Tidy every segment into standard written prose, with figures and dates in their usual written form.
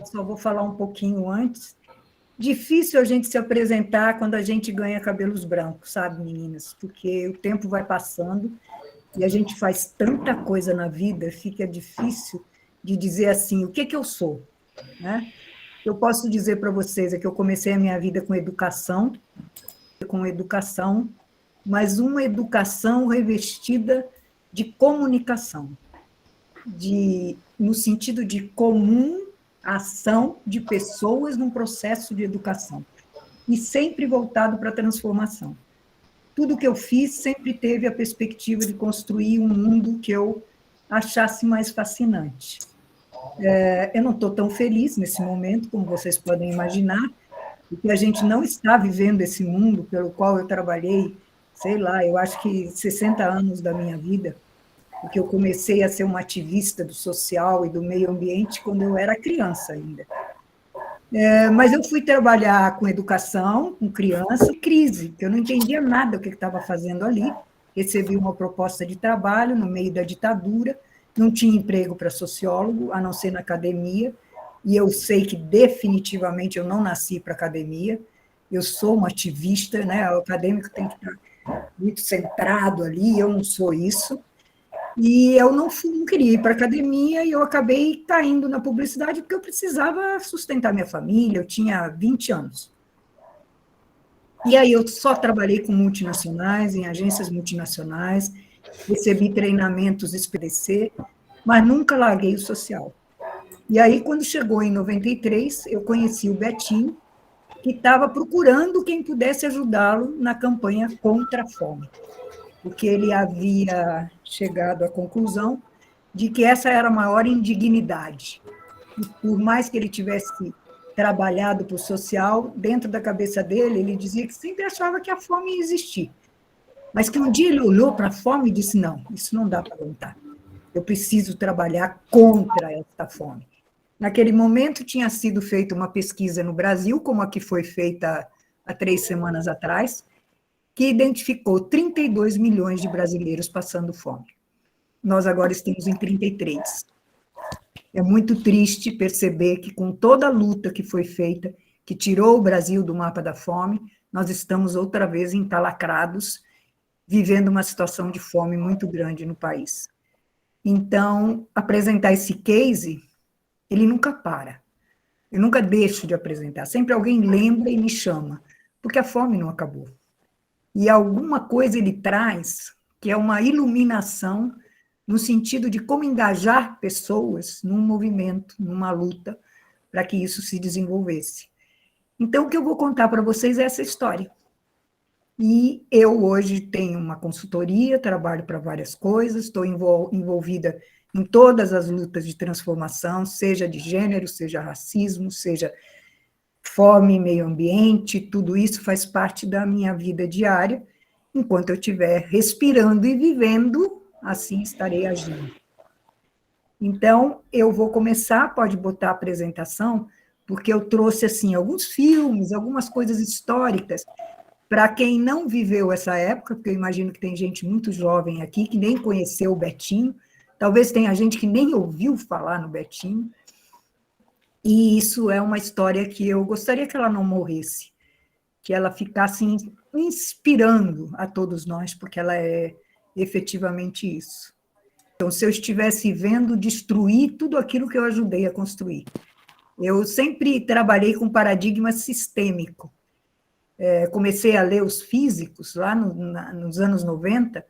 só vou falar um pouquinho antes. Difícil a gente se apresentar quando a gente ganha cabelos brancos, sabe, meninas? Porque o tempo vai passando e a gente faz tanta coisa na vida, fica difícil de dizer assim, o que que eu sou, né? Eu posso dizer para vocês é que eu comecei a minha vida com educação, mas uma educação revestida de comunicação, no sentido de comum ação de pessoas num processo de educação, e sempre voltado para a transformação. Tudo que eu fiz sempre teve a perspectiva de construir um mundo que eu achasse mais fascinante. Eu não estou tão feliz nesse momento, como vocês podem imaginar, porque a gente não está vivendo esse mundo pelo qual eu trabalhei, sei lá, eu acho que 60 anos da minha vida, porque eu comecei a ser uma ativista do social e do meio ambiente quando eu era criança ainda. Mas eu fui trabalhar com educação, com criança, em crise, que eu não entendia nada do que estava fazendo ali. Recebi uma proposta de trabalho no meio da ditadura, não tinha emprego para sociólogo, a não ser na academia, e eu sei que definitivamente eu não nasci para academia, eu sou uma ativista, né? O acadêmico tem que estar muito centrado ali, eu não sou isso. E eu não queria ir para a academia e eu acabei caindo na publicidade porque eu precisava sustentar minha família, eu tinha 20 anos. E aí eu só trabalhei com multinacionais, em agências multinacionais, recebi treinamentos SPDC, mas nunca larguei o social. E aí, quando chegou em 93, eu conheci o Betinho, que estava procurando quem pudesse ajudá-lo na campanha contra a fome, porque ele havia chegado à conclusão de que essa era a maior indignidade. E por mais que ele tivesse trabalhado para o social, dentro da cabeça dele, ele dizia que sempre achava que a fome ia existir. Mas que um dia ele olhou para a fome e disse: não, isso não dá para aguentar. Eu preciso trabalhar contra essa fome. Naquele momento, tinha sido feita uma pesquisa no Brasil, como a que foi feita há 3 semanas atrás, que identificou 32 milhões de brasileiros passando fome. Nós agora estamos em 33. É muito triste perceber que, com toda a luta que foi feita, que tirou o Brasil do mapa da fome, nós estamos outra vez entalacrados, vivendo uma situação de fome muito grande no país. Então, apresentar esse case, ele nunca para. Eu nunca deixo de apresentar. Sempre alguém lembra e me chama, porque a fome não acabou. E alguma coisa ele traz que é uma iluminação no sentido de como engajar pessoas num movimento, numa luta, para que isso se desenvolvesse. Então, o que eu vou contar para vocês é essa história. E eu hoje tenho uma consultoria, trabalho para várias coisas, estou envolvida em todas as lutas de transformação, seja de gênero, seja racismo, seja fome, meio ambiente, tudo isso faz parte da minha vida diária. Enquanto eu estiver respirando e vivendo, assim estarei agindo. Então, eu vou começar, pode botar a apresentação, porque eu trouxe assim alguns filmes, algumas coisas históricas, para quem não viveu essa época, porque eu imagino que tem gente muito jovem aqui que nem conheceu o Betinho, talvez tenha gente que nem ouviu falar no Betinho, e isso é uma história que eu gostaria que ela não morresse, que ela ficasse inspirando a todos nós, porque ela é efetivamente isso. Então, se eu estivesse vendo destruir tudo aquilo que eu ajudei a construir. Eu sempre trabalhei com paradigma sistêmico. Comecei a ler os físicos lá nos anos 90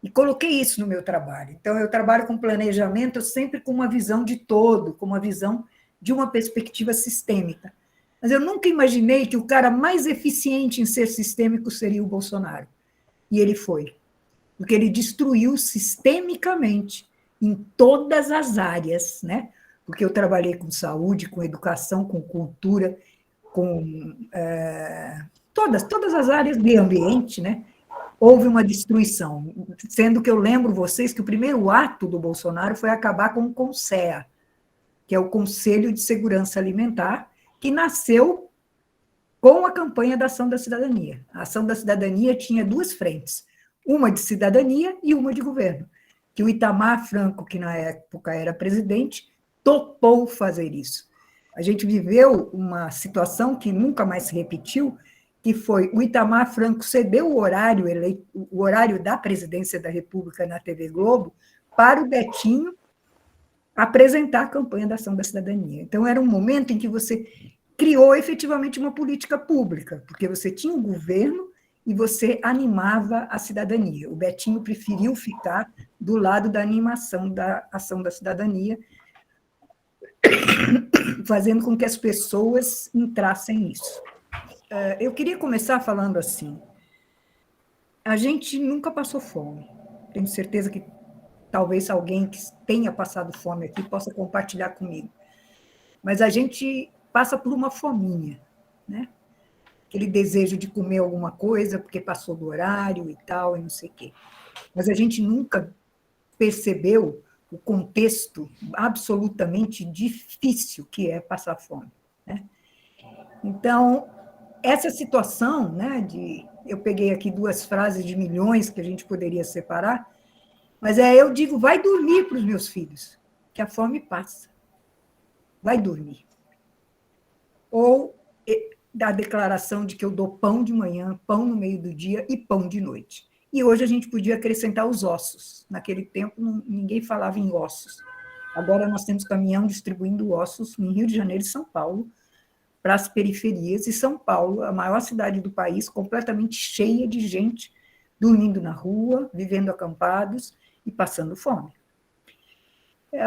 e coloquei isso no meu trabalho. Então, eu trabalho com planejamento sempre com uma visão de todo, com uma visão de uma perspectiva sistêmica. Mas eu nunca imaginei que o cara mais eficiente em ser sistêmico seria o Bolsonaro. E ele foi. Porque ele destruiu sistemicamente em todas as áreas, né? Porque eu trabalhei com saúde, com educação, com cultura, com todas as áreas de ambiente, né? Houve uma destruição, sendo que eu lembro vocês que o primeiro ato do Bolsonaro foi acabar com o CONSEA, que é o Conselho de Segurança Alimentar, que nasceu com a campanha da Ação da Cidadania. A Ação da Cidadania tinha duas frentes, uma de cidadania e uma de governo, que o Itamar Franco, que na época era presidente, topou fazer isso. A gente viveu uma situação que nunca mais se repetiu, que foi o Itamar Franco cedeu o horário da presidência da República na TV Globo para o Betinho apresentar a campanha da Ação da Cidadania. Então, era um momento em que você criou efetivamente uma política pública, porque você tinha um governo e você animava a cidadania. O Betinho preferiu ficar do lado da animação da Ação da Cidadania, fazendo com que as pessoas entrassem nisso. Eu queria começar falando assim, a gente nunca passou fome. Tenho certeza que talvez alguém que tenha passado fome aqui possa compartilhar comigo. Mas a gente passa por uma fominha, né? Aquele desejo de comer alguma coisa porque passou do horário e tal, e não sei o quê. Mas a gente nunca percebeu o contexto absolutamente difícil que é passar fome, né? Então, essa situação, né, eu peguei aqui 2 frases de milhões que a gente poderia separar, mas eu digo, vai dormir para os meus filhos, que a fome passa. Vai dormir. Ou da declaração de que eu dou pão de manhã, pão no meio do dia e pão de noite. E hoje a gente podia acrescentar os ossos. Naquele tempo, ninguém falava em ossos. Agora nós temos caminhão distribuindo ossos em Rio de Janeiro e São Paulo, para as periferias, e São Paulo, a maior cidade do país, completamente cheia de gente dormindo na rua, vivendo acampados e passando fome.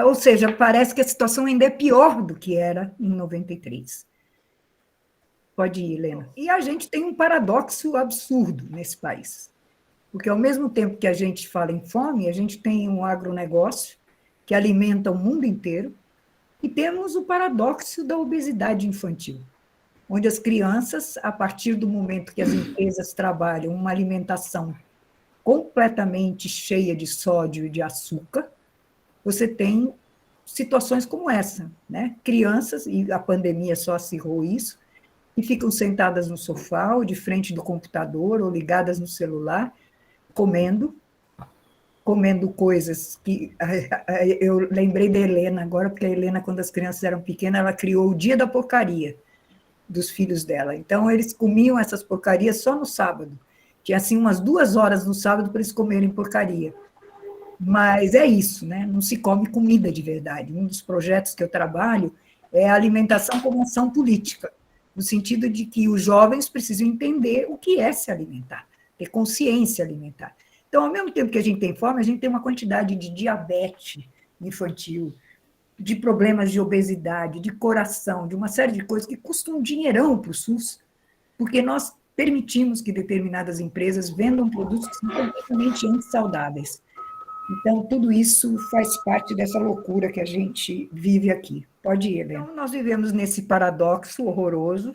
Ou seja, parece que a situação ainda é pior do que era em 93. Pode ir, Helena. E a gente tem um paradoxo absurdo nesse país, porque ao mesmo tempo que a gente fala em fome, a gente tem um agronegócio que alimenta o mundo inteiro, e temos o paradoxo da obesidade infantil, onde as crianças, a partir do momento que as empresas trabalham uma alimentação completamente cheia de sódio e de açúcar, você tem situações como essa, né? Crianças, e a pandemia só acirrou isso, que ficam sentadas no sofá, ou de frente do computador, ou ligadas no celular, comendo coisas que... Eu lembrei da Helena agora, porque a Helena, quando as crianças eram pequenas, ela criou o Dia da Porcaria dos filhos dela. Então, eles comiam essas porcarias só no sábado. Tinha, assim, umas 2 horas no sábado para eles comerem porcaria. Mas é isso, né? Não se come comida de verdade. Um dos projetos que eu trabalho é a alimentação como ação política, no sentido de que os jovens precisam entender o que é se alimentar, ter consciência alimentar. Então, ao mesmo tempo que a gente tem fome, a gente tem uma quantidade de diabetes infantil, de problemas de obesidade, de coração, de uma série de coisas que custam um dinheirão para o SUS, porque nós permitimos que determinadas empresas vendam produtos que são completamente antissaudáveis. Então, tudo isso faz parte dessa loucura que a gente vive aqui. Pode ir, Helena. Então, nós vivemos nesse paradoxo horroroso.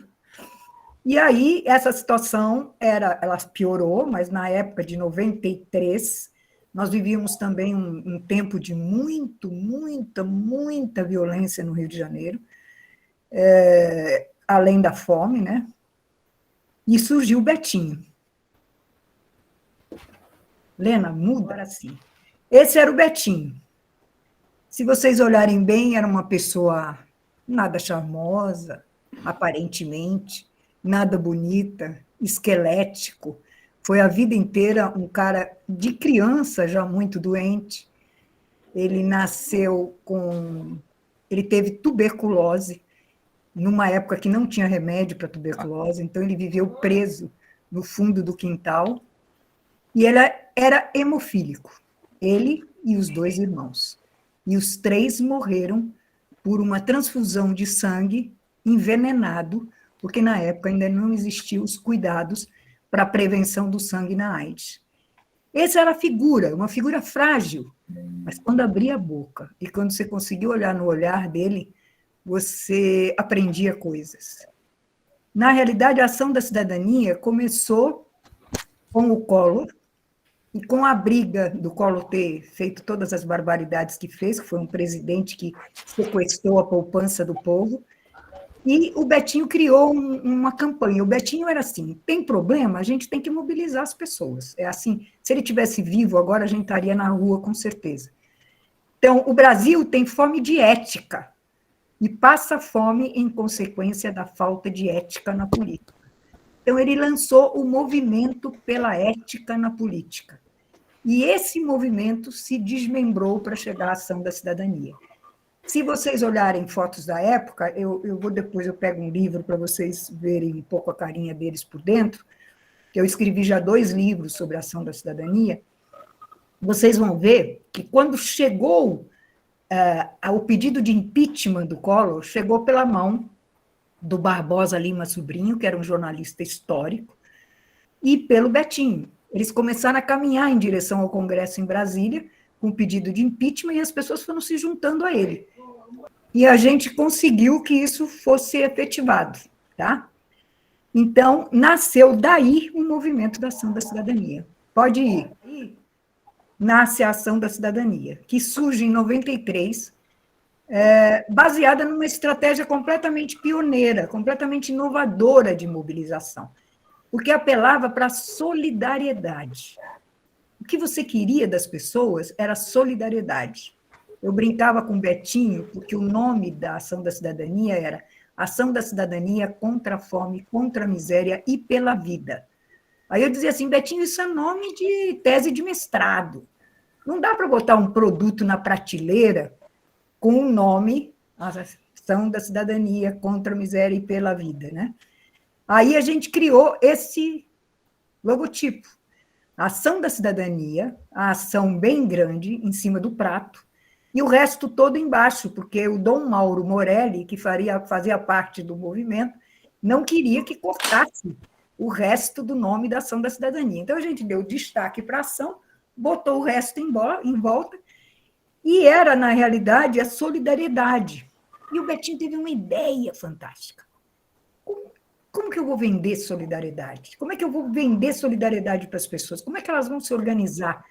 E aí, essa situação, ela piorou, mas na época de 93, nós vivíamos também um tempo de muita violência no Rio de Janeiro, além da fome, né? E surgiu o Betinho. Lena, muda agora sim. Esse era o Betinho. Se vocês olharem bem, era uma pessoa nada charmosa, aparentemente, nada bonita, esquelético. Foi a vida inteira um cara de criança já muito doente. Ele nasceu com... Ele teve tuberculose, numa época que não tinha remédio para tuberculose, então ele viveu preso no fundo do quintal, e ele era hemofílico, ele e os 2 irmãos. E os 3 morreram por uma transfusão de sangue envenenado, porque na época ainda não existiam os cuidados para a prevenção do sangue na AIDS. Essa era a figura, uma figura frágil, mas quando abria a boca e quando você conseguia olhar no olhar dele, você aprendia coisas. Na realidade, a Ação da Cidadania começou com o Collor, e com a briga do Collor ter feito todas as barbaridades que fez, que foi um presidente que sequestrou a poupança do povo, e o Betinho criou uma campanha. O Betinho era assim, tem problema? A gente tem que mobilizar as pessoas. É assim, se ele tivesse vivo agora, a gente estaria na rua, com certeza. Então, o Brasil tem fome de ética. e passa fome em consequência da falta de ética na política. Então, ele lançou o movimento pela ética na política. E esse movimento se desmembrou para chegar à ação da cidadania. Se vocês olharem fotos da época, eu vou depois, eu pego um livro para vocês verem um pouco a carinha deles por dentro, que eu escrevi já 2 livros sobre a ação da cidadania, vocês vão ver que quando chegou o pedido de impeachment do Collor, chegou pela mão do Barbosa Lima Sobrinho, que era um jornalista histórico, e pelo Betinho. Eles começaram a caminhar em direção ao Congresso em Brasília, com o pedido de impeachment, e as pessoas foram se juntando a ele. E a gente conseguiu que isso fosse efetivado, tá? Então, nasceu daí o movimento da ação da cidadania. Pode ir. Nasce a ação da cidadania, que surge em 93, baseada numa estratégia completamente pioneira, completamente inovadora de mobilização, porque apelava para a solidariedade. O que você queria das pessoas era solidariedade. Eu brincava com o Betinho, porque o nome da ação da cidadania era Ação da Cidadania contra a Fome, contra a Miséria e pela Vida. Aí eu dizia assim, Betinho, isso é nome de tese de mestrado. Não dá para botar um produto na prateleira com o nome Ação da Cidadania contra a Miséria e pela Vida, né? Aí a gente criou esse logotipo. A Ação da Cidadania, a ação bem grande em cima do prato, e o resto todo embaixo, porque o Dom Mauro Morelli, que fazia parte do movimento, não queria que cortasse o resto do nome da Ação da Cidadania. Então, a gente deu destaque para a ação, botou o resto em volta, e era, na realidade, a solidariedade. E o Betinho teve uma ideia fantástica. Como que eu vou vender solidariedade? Como é que eu vou vender solidariedade para as pessoas? Como é que elas vão se organizar?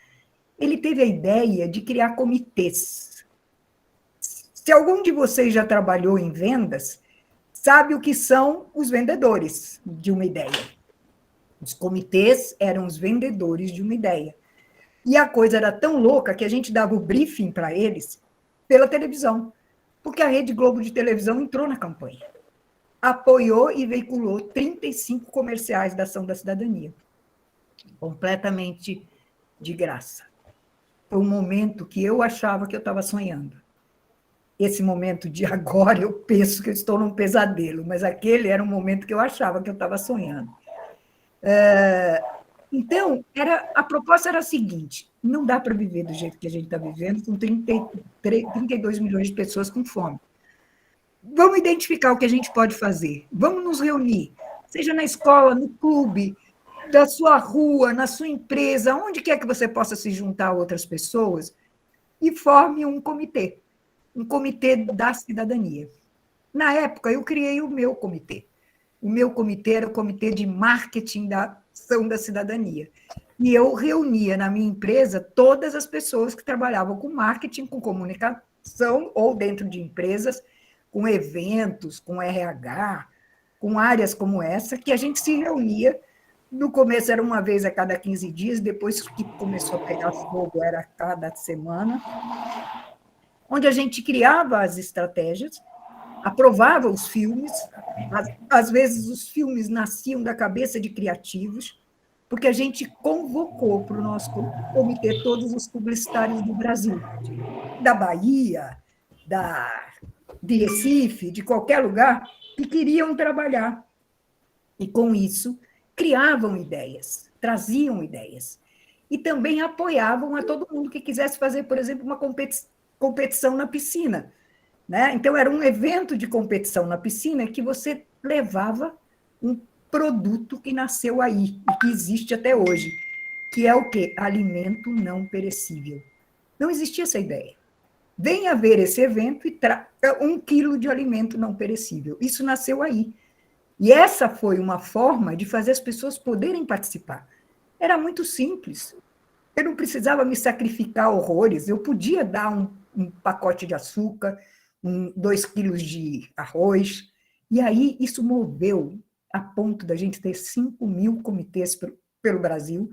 Ele teve a ideia de criar comitês. Se algum de vocês já trabalhou em vendas, sabe o que são os vendedores de uma ideia. Os comitês eram os vendedores de uma ideia. E a coisa era tão louca que a gente dava o briefing para eles pela televisão, porque a Rede Globo de televisão entrou na campanha. Apoiou e veiculou 35 comerciais da Ação da Cidadania, completamente de graça. Foi um momento que eu achava que eu estava sonhando. Esse momento de agora, eu penso que eu estou num pesadelo, mas aquele era um momento que eu achava que eu estava sonhando. Então, a proposta era a seguinte, não dá para viver do jeito que a gente está vivendo, com 32 milhões de pessoas com fome. Vamos identificar o que a gente pode fazer, vamos nos reunir, seja na escola, no clube, da sua rua, na sua empresa, onde quer que você possa se juntar a outras pessoas, e forme um comitê da cidadania. Na época, eu criei o meu comitê. O meu comitê era o comitê de marketing da ação da cidadania. E eu reunia na minha empresa todas as pessoas que trabalhavam com marketing, com comunicação, ou dentro de empresas, com eventos, com RH, com áreas como essa, que a gente se reunia. No começo era uma vez a cada 15 dias, depois que começou a pegar fogo, era a cada semana, onde a gente criava as estratégias, aprovava os filmes, às vezes os filmes nasciam da cabeça de criativos, porque a gente convocou para o nosso comitê todos os publicitários do Brasil, da Bahia, de Recife, de qualquer lugar, que queriam trabalhar. E, com isso, criavam ideias, traziam ideias. E também apoiavam a todo mundo que quisesse fazer, por exemplo, uma competição na piscina. Né? Então, era um evento de competição na piscina que você levava um produto que nasceu aí e que existe até hoje, que é o quê? Alimento não perecível. Não existia essa ideia. Venha ver esse evento e traga 1 quilo de alimento não perecível. Isso nasceu aí. E essa foi uma forma de fazer as pessoas poderem participar. Era muito simples. Eu não precisava me sacrificar horrores. Eu podia dar um pacote de açúcar, 2 quilos de arroz. E aí isso moveu a ponto da gente ter 5.000 comitês pelo Brasil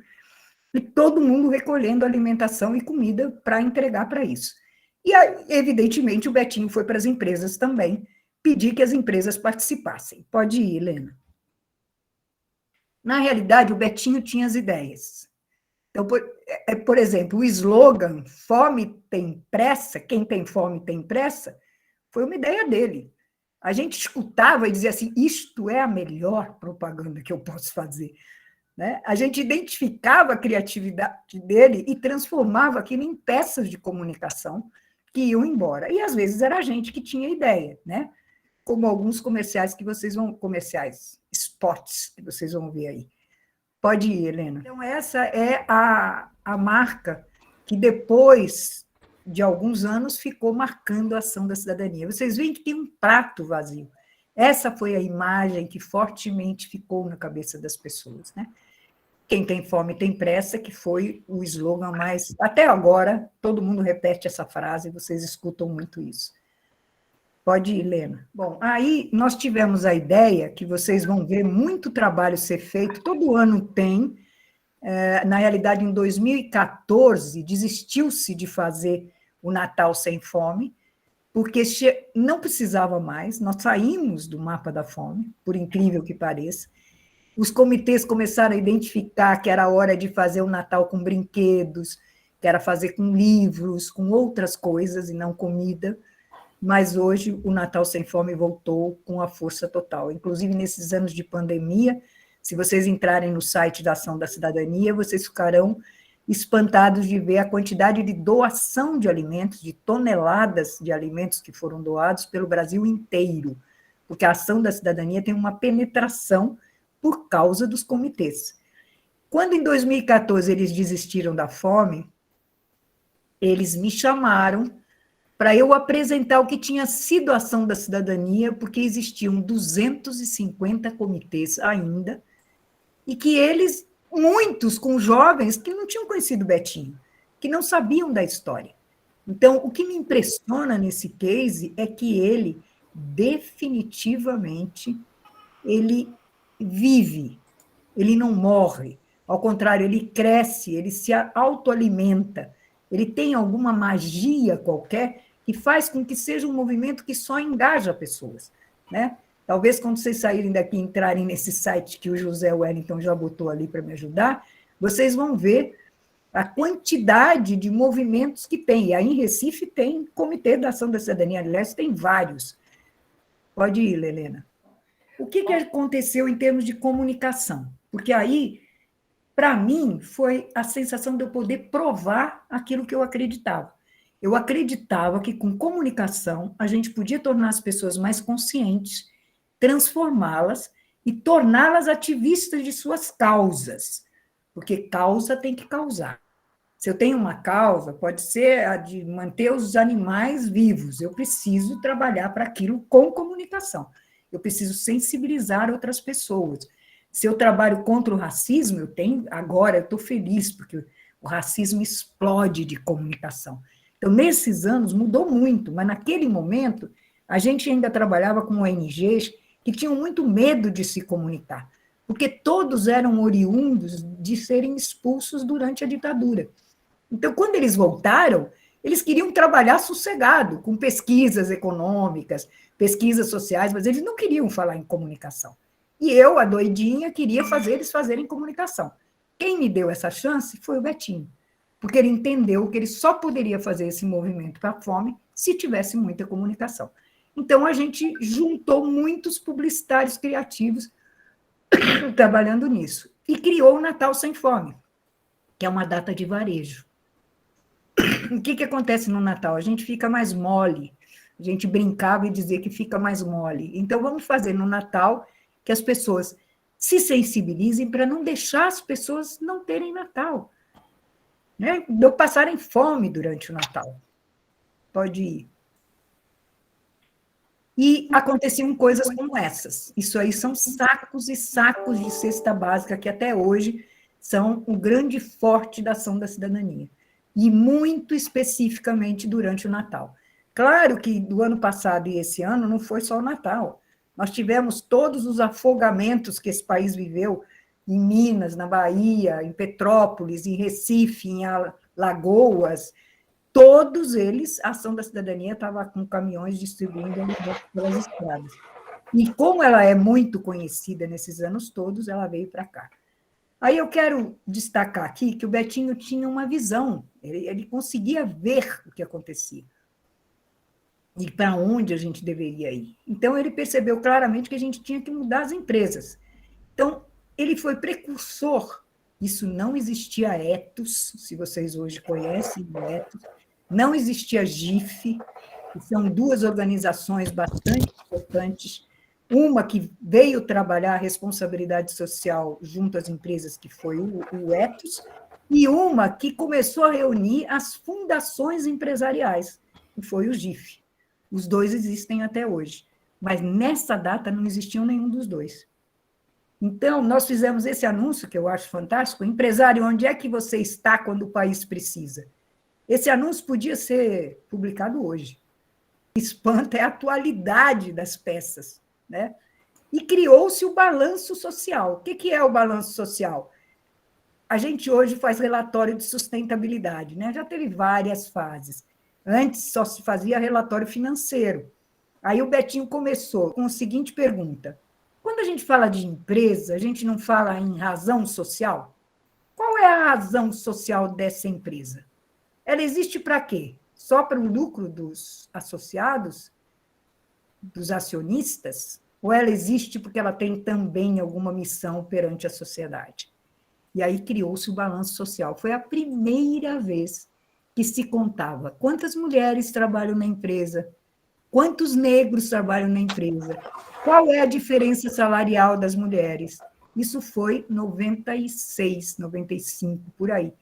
e todo mundo recolhendo alimentação e comida para entregar para isso. E, evidentemente, o Betinho foi para as empresas também, pedir que as empresas participassem. Pode ir, Helena. Na realidade, o Betinho tinha as ideias. Então, por exemplo, o slogan "Fome tem pressa", quem tem fome tem pressa, foi uma ideia dele. A gente escutava e dizia assim: isto é a melhor propaganda que eu posso fazer. Né? A gente identificava a criatividade dele e transformava aquilo em peças de comunicação que iam embora. E, às vezes, era a gente que tinha ideia, né? Como alguns comerciais que vocês vão... Comerciais, spots, que vocês vão ver aí. Pode ir, Helena. Então, essa é a marca que, depois de alguns anos, ficou marcando a ação da cidadania. Vocês veem que tem um prato vazio. Essa foi a imagem que fortemente ficou na cabeça das pessoas, né? Quem tem fome tem pressa, que foi o slogan mais... Até agora, todo mundo repete essa frase, vocês escutam muito isso. Pode ir, Helena. Bom, aí nós tivemos a ideia, que vocês vão ver muito trabalho ser feito, todo ano tem. Na realidade, em 2014, desistiu-se de fazer o Natal Sem Fome, porque não precisava mais, nós saímos do mapa da fome, por incrível que pareça. Os comitês começaram a identificar que era hora de fazer o Natal com brinquedos, que era fazer com livros, com outras coisas e não comida, mas hoje o Natal Sem Fome voltou com a força total. Inclusive, nesses anos de pandemia, se vocês entrarem no site da Ação da Cidadania, vocês ficarão espantados de ver a quantidade de doação de alimentos, de toneladas de alimentos que foram doados pelo Brasil inteiro, porque a Ação da Cidadania tem uma penetração por causa dos comitês. Quando, em 2014, eles desistiram da fome, eles me chamaram para eu apresentar o que tinha sido a Ação da Cidadania, porque existiam 250 comitês ainda, e que eles, muitos com jovens que não tinham conhecido Betinho, que não sabiam da história. Então, o que me impressiona nesse case é que ele, definitivamente, ele vive, ele não morre, ao contrário, ele cresce, ele se autoalimenta, ele tem alguma magia qualquer que faz com que seja um movimento que só engaja pessoas, né? Talvez quando vocês saírem daqui e entrarem nesse site que o José Wellington já botou ali para me ajudar, vocês vão ver a quantidade de movimentos que tem. E aí em Recife tem Comitê da Ação da Cidadania, aliás, tem vários. Pode ir, Helena. O que aconteceu em termos de comunicação? Porque aí, para mim, foi a sensação de eu poder provar aquilo que eu acreditava. Eu acreditava que, com comunicação, a gente podia tornar as pessoas mais conscientes, transformá-las e torná-las ativistas de suas causas, porque causa tem que causar. Se eu tenho uma causa, pode ser a de manter os animais vivos, eu preciso trabalhar para aquilo com comunicação. Eu preciso sensibilizar outras pessoas. Se eu trabalho contra o racismo, agora eu estou feliz, porque o racismo explode de comunicação. Então, nesses anos, mudou muito, mas naquele momento, a gente ainda trabalhava com ONGs que tinham muito medo de se comunicar, porque todos eram oriundos de serem expulsos durante a ditadura. Então, quando eles voltaram, eles queriam trabalhar sossegado, com pesquisas econômicas, pesquisas sociais, mas eles não queriam falar em comunicação. E eu, a doidinha, queria fazer eles fazerem comunicação. Quem me deu essa chance foi o Betinho, porque ele entendeu que ele só poderia fazer esse movimento para a fome se tivesse muita comunicação. Então, a gente juntou muitos publicitários criativos trabalhando nisso, e criou o Natal Sem Fome, que é uma data de varejo. O que acontece no Natal? A gente fica mais mole, a gente brincava e dizia que fica mais mole. Então, vamos fazer no Natal que as pessoas se sensibilizem para não deixar as pessoas não terem Natal, né? Não passarem fome durante o Natal. Pode ir. E aconteciam coisas como essas. Isso aí são sacos e sacos de cesta básica que até hoje são o grande forte da Ação da Cidadania. E muito especificamente durante o Natal. Claro que do ano passado e esse ano não foi só o Natal. Nós tivemos todos os afogamentos que esse país viveu em Minas, na Bahia, em Petrópolis, em Recife, em Alagoas, todos eles, a Ação da Cidadania estava com caminhões distribuindo alimentos pelas estradas. E como ela é muito conhecida nesses anos todos, ela veio para cá. Aí eu quero destacar aqui que o Betinho tinha uma visão, ele conseguia ver o que acontecia e para onde a gente deveria ir. Então, ele percebeu claramente que a gente tinha que mudar as empresas. Então, ele foi precursor. Isso não existia ethos, se vocês hoje conhecem o ethos, não existia GIF, que são duas organizações bastante importantes, uma que veio trabalhar a responsabilidade social junto às empresas, que foi o ethos, e uma que começou a reunir as fundações empresariais, que foi o GIF. Os dois existem até hoje, mas nessa data não existiam nenhum dos dois. Então, nós fizemos esse anúncio, que eu acho fantástico, empresário, onde é que você está quando o país precisa? Esse anúncio podia ser publicado hoje. Espanta é a atualidade das peças, né? E criou-se o balanço social. O que é o balanço social? A gente hoje faz relatório de sustentabilidade, né? Já teve várias fases. Antes só se fazia relatório financeiro. Aí o Betinho começou com a seguinte pergunta: quando a gente fala de empresa, a gente não fala em razão social? Qual é a razão social dessa empresa? Ela existe para quê? Só para o lucro dos associados, dos acionistas? Ou ela existe porque ela tem também alguma missão perante a sociedade? E aí criou-se o balanço social. Foi a primeira vez que se contava quantas mulheres trabalham na empresa, quantos negros trabalham na empresa, qual é a diferença salarial das mulheres. Isso foi 96, 95, por aí.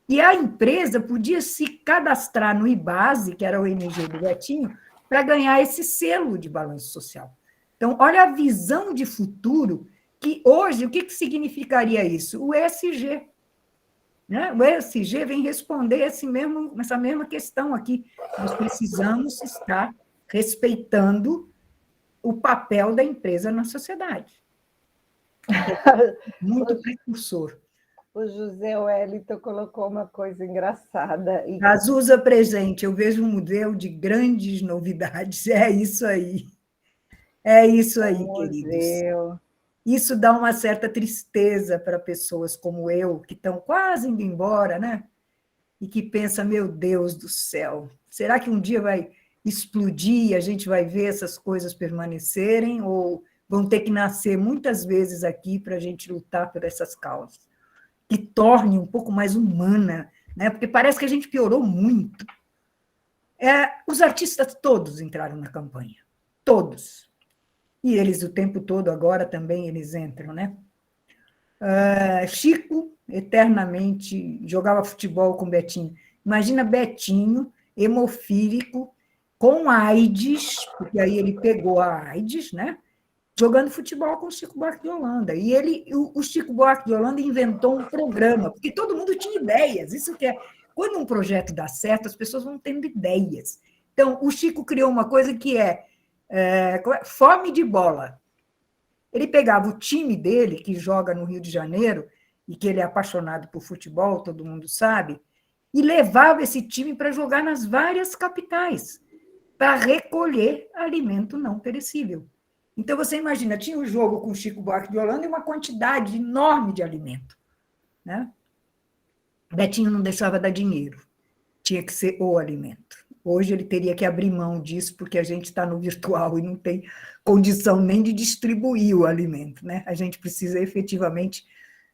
E a empresa podia se cadastrar no IBASE, que era o ONG do Betinho, para ganhar esse selo de balanço social. Então, olha a visão de futuro que hoje, o que significaria isso? O ESG. Né? O ESG vem responder essa mesma questão aqui. Nós precisamos estar respeitando o papel da empresa na sociedade. Muito precursor. O José Wellington colocou uma coisa engraçada. Azusa presente, eu vejo um museu de grandes novidades. É isso aí. É isso aí, queridos. Isso dá uma certa tristeza para pessoas como eu, que estão quase indo embora, né? E que pensa, meu Deus do céu, será que um dia vai explodir e a gente vai ver essas coisas permanecerem ou vão ter que nascer muitas vezes aqui para a gente lutar por essas causas? Que torne um pouco mais humana, né? Porque parece que a gente piorou muito. Os artistas todos entraram na campanha, todos. E eles o tempo todo agora também eles entram, né? Chico eternamente jogava futebol com Betinho. Imagina Betinho, hemofílico, com AIDS, porque aí ele pegou a AIDS, né? Jogando futebol com o Chico Buarque de Holanda. E o Chico Buarque de Holanda inventou um programa, porque todo mundo tinha ideias. Isso que é. Quando um projeto dá certo, as pessoas vão tendo ideias. Então, o Chico criou uma coisa que é fome de bola. Ele pegava o time dele, que joga no Rio de Janeiro, e que ele é apaixonado por futebol, todo mundo sabe, e levava esse time para jogar nas várias capitais, para recolher alimento não perecível. Então, você imagina, tinha um jogo com o Chico Buarque de Holanda e uma quantidade enorme de alimento. Né? Betinho não deixava dar dinheiro, tinha que ser o alimento. Hoje ele teria que abrir mão disso, porque a gente está no virtual e não tem condição nem de distribuir o alimento. Né? A gente precisa efetivamente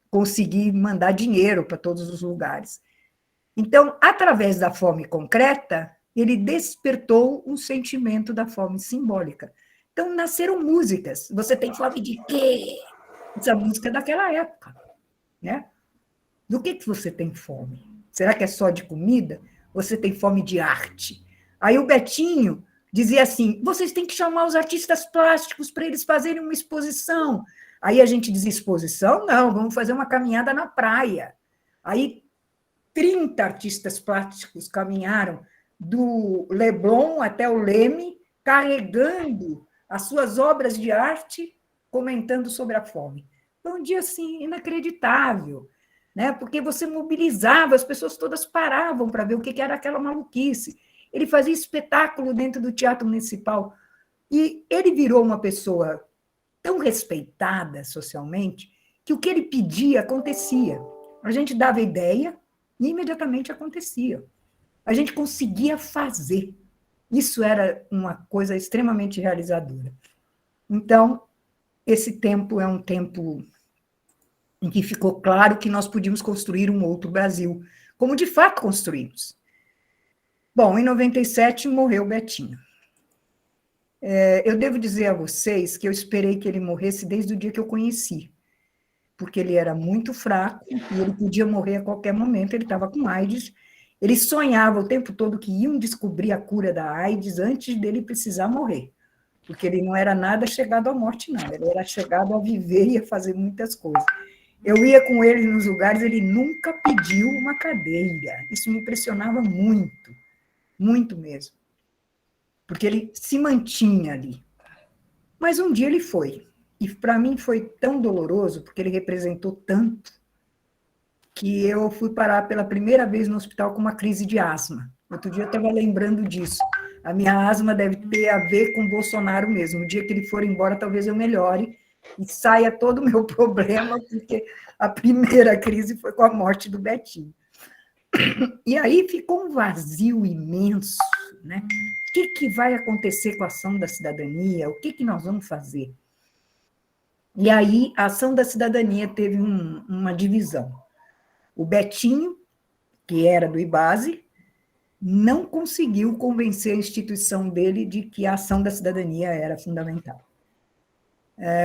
conseguir mandar dinheiro para todos os lugares. Então, através da fome concreta, ele despertou um sentimento da fome simbólica. Então, nasceram músicas. Você tem fome de quê? Essa música é daquela época. Né? Do que você tem fome? Será que é só de comida? Você tem fome de arte? Aí o Betinho dizia assim, vocês têm que chamar os artistas plásticos para eles fazerem uma exposição. Aí a gente dizia, exposição? Não, vamos fazer uma caminhada na praia. Aí 30 artistas plásticos caminharam do Leblon até o Leme, carregando as suas obras de arte, comentando sobre a fome. Foi um dia, assim, inacreditável. né? Porque você mobilizava, as pessoas todas paravam para ver o que era aquela maluquice. Ele fazia espetáculo dentro do Teatro Municipal. E ele virou uma pessoa tão respeitada socialmente que o que ele pedia acontecia. A gente dava ideia e imediatamente acontecia. A gente conseguia fazer. Isso era uma coisa extremamente realizadora. Então, esse tempo é um tempo em que ficou claro que nós podíamos construir um outro Brasil, como de fato construímos. Bom, em 97 morreu Betinho. Eu devo dizer a vocês que eu esperei que ele morresse desde o dia que eu conheci, porque ele era muito fraco e ele podia morrer a qualquer momento, ele estava com AIDS, ele sonhava o tempo todo que iam descobrir a cura da AIDS antes dele precisar morrer, porque ele não era nada chegado à morte, não, ele era chegado a viver e a fazer muitas coisas. Eu ia com ele nos lugares, ele nunca pediu uma cadeira, isso me impressionava muito, muito mesmo, porque ele se mantinha ali. Mas um dia ele foi, e para mim foi tão doloroso, porque ele representou tanto, que eu fui parar pela primeira vez no hospital com uma crise de asma. Outro dia eu estava lembrando disso. A minha asma deve ter a ver com o Bolsonaro mesmo. O dia que ele for embora, talvez eu melhore e saia todo o meu problema, porque a primeira crise foi com a morte do Betinho. E aí ficou um vazio imenso, né? O que vai acontecer com a ação da cidadania? O que nós vamos fazer? E aí a ação da cidadania teve uma divisão. O Betinho, que era do IBASE, não conseguiu convencer a instituição dele de que a ação da cidadania era fundamental.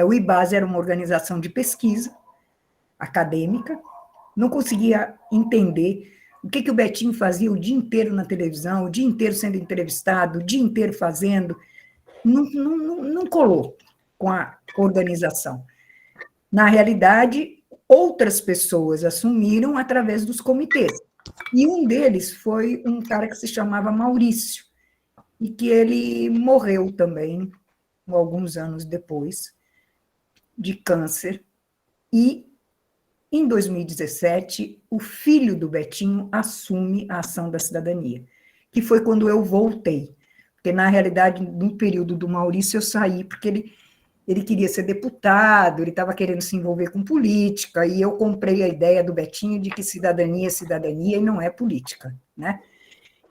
O IBASE era uma organização de pesquisa acadêmica, não conseguia entender o que o Betinho fazia o dia inteiro na televisão, o dia inteiro sendo entrevistado, o dia inteiro fazendo, não colou com a organização. Na realidade, outras pessoas assumiram através dos comitês. E um deles foi um cara que se chamava Maurício, e que ele morreu também, alguns anos depois, de câncer. E, em 2017, o filho do Betinho assume a ação da cidadania, que foi quando eu voltei. Porque, na realidade, no período do Maurício, eu saí, porque ele queria ser deputado, ele estava querendo se envolver com política, e eu comprei a ideia do Betinho de que cidadania é cidadania e não é política, né?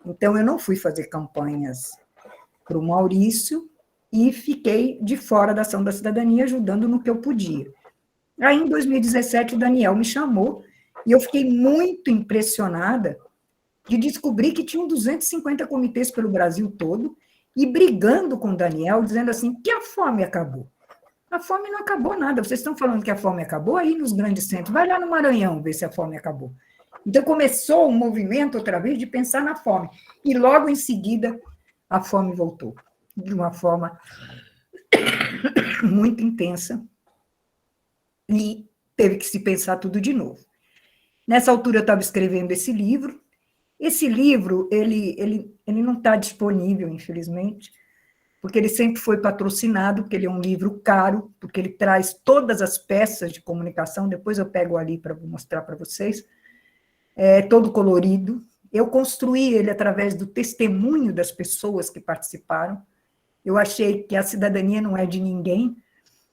Então, eu não fui fazer campanhas para o Maurício e fiquei de fora da ação da cidadania, ajudando no que eu podia. Aí, em 2017, o Daniel me chamou, e eu fiquei muito impressionada de descobrir que tinham 250 comitês pelo Brasil todo, e brigando com o Daniel, dizendo assim, que a fome acabou. A fome não acabou nada. Vocês estão falando que a fome acabou aí nos grandes centros. Vai lá no Maranhão ver se a fome acabou. Então, começou um movimento, outra vez, de pensar na fome. E, logo em seguida, a fome voltou. De uma forma muito intensa. E teve que se pensar tudo de novo. Nessa altura, eu estava escrevendo esse livro. Esse livro, ele não está disponível, infelizmente, porque ele sempre foi patrocinado, porque ele é um livro caro, porque ele traz todas as peças de comunicação, depois eu pego ali para mostrar para vocês, todo colorido. Eu construí ele através do testemunho das pessoas que participaram. Eu achei que a cidadania não é de ninguém,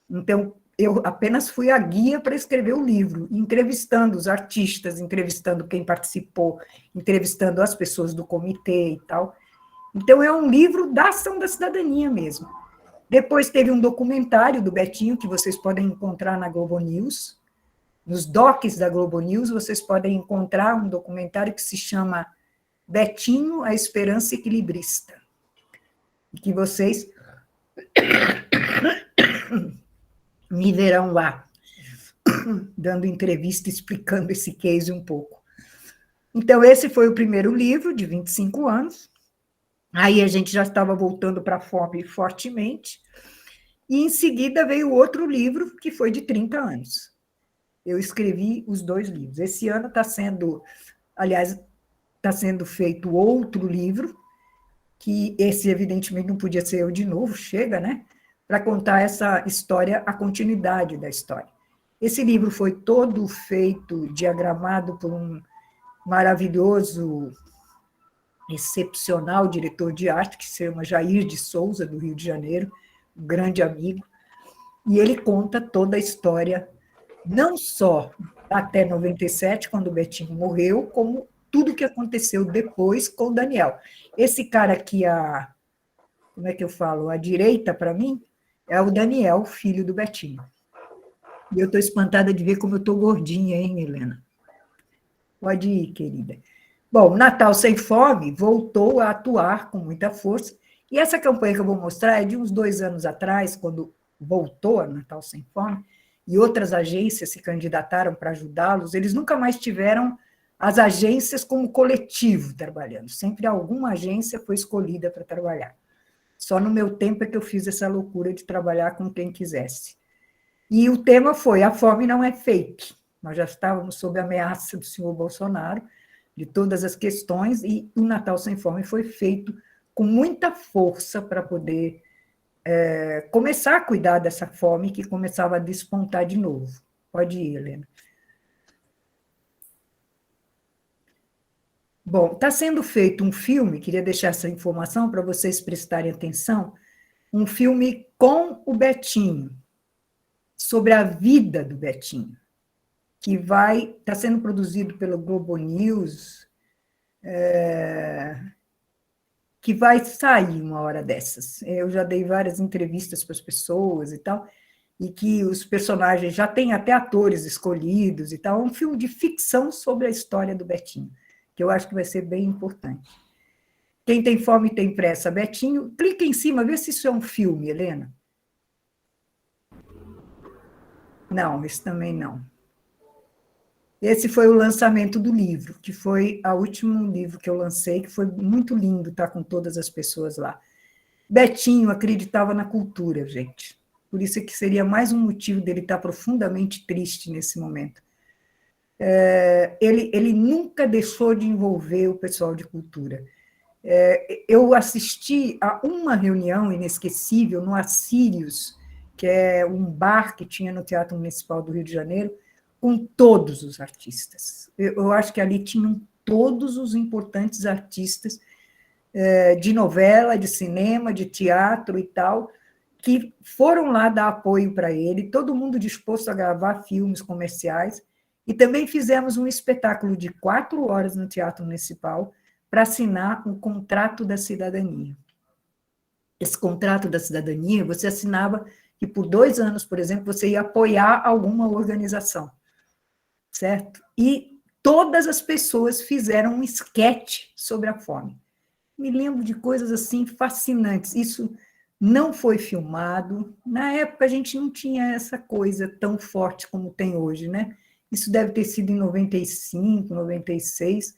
então eu apenas fui a guia para escrever o livro, entrevistando os artistas, entrevistando quem participou, entrevistando as pessoas do comitê e tal. Então, é um livro da ação da cidadania mesmo. Depois teve um documentário do Betinho, que vocês podem encontrar na Globo News. Nos docs da Globo News, vocês podem encontrar um documentário que se chama Betinho, a Esperança Equilibrista. E que vocês me verão lá, dando entrevista, explicando esse case um pouco. Então, esse foi o primeiro livro, de 25 anos. Aí a gente já estava voltando para a fome fortemente, e em seguida veio outro livro, que foi de 30 anos. Eu escrevi os 2 livros. Esse ano está sendo, aliás, está sendo feito outro livro, que esse, evidentemente, não podia ser eu de novo, chega, né? Para contar essa história, a continuidade da história. Esse livro foi todo feito, diagramado por um maravilhoso, excepcional diretor de arte, que se chama Jair de Souza, do Rio de Janeiro, um grande amigo, e ele conta toda a história, não só até 97, quando o Betinho morreu, como tudo o que aconteceu depois com o Daniel. Esse cara aqui, como é que eu falo? À direita, para mim, é o Daniel, filho do Betinho. E eu estou espantada de ver como eu estou gordinha, hein, Helena? Pode ir, querida. Bom, Natal Sem Fome voltou a atuar com muita força, e essa campanha que eu vou mostrar é de uns 2 anos atrás, quando voltou a Natal Sem Fome, e outras agências se candidataram para ajudá-los. Eles nunca mais tiveram as agências como coletivo trabalhando, sempre alguma agência foi escolhida para trabalhar. Só no meu tempo é que eu fiz essa loucura de trabalhar com quem quisesse. E o tema foi: a fome não é fake. Nós já estávamos sob a ameaça do senhor Bolsonaro, de todas as questões, e o Natal Sem Fome foi feito com muita força para poder começar a cuidar dessa fome que começava a despontar de novo. Pode ir, Helena. Bom, está sendo feito um filme, queria deixar essa informação para vocês prestarem atenção, um filme com o Betinho, sobre a vida do Betinho, que está sendo produzido pelo Globo News, que vai sair uma hora dessas. Eu já dei várias entrevistas para as pessoas e tal, e que os personagens já têm até atores escolhidos e tal. É um filme de ficção sobre a história do Betinho, que eu acho que vai ser bem importante. Quem tem fome tem pressa, Betinho. Clica em cima, vê se isso é um filme, Helena. Não, esse também não. Esse foi o lançamento do livro, que foi o último livro que eu lancei, que foi muito lindo estar com todas as pessoas lá. Betinho acreditava na cultura, gente. Por isso é que seria mais um motivo dele estar profundamente triste nesse momento. Ele nunca deixou de envolver o pessoal de cultura. Eu assisti a uma reunião inesquecível no Assírios, que é um bar que tinha no Teatro Municipal do Rio de Janeiro, com todos os artistas. Eu acho que ali tinham todos os importantes artistas de novela, de cinema, de teatro e tal, que foram lá dar apoio para ele, todo mundo disposto a gravar filmes comerciais, e também fizemos um espetáculo de 4 horas no Teatro Municipal para assinar o contrato da cidadania. Esse contrato da cidadania, você assinava que por 2 anos, por exemplo, você ia apoiar alguma organização, certo? E todas as pessoas fizeram um esquete sobre a fome. Me lembro de coisas assim fascinantes. Isso não foi filmado. Na época, a gente não tinha essa coisa tão forte como tem hoje, né? Isso deve ter sido em 95, 96,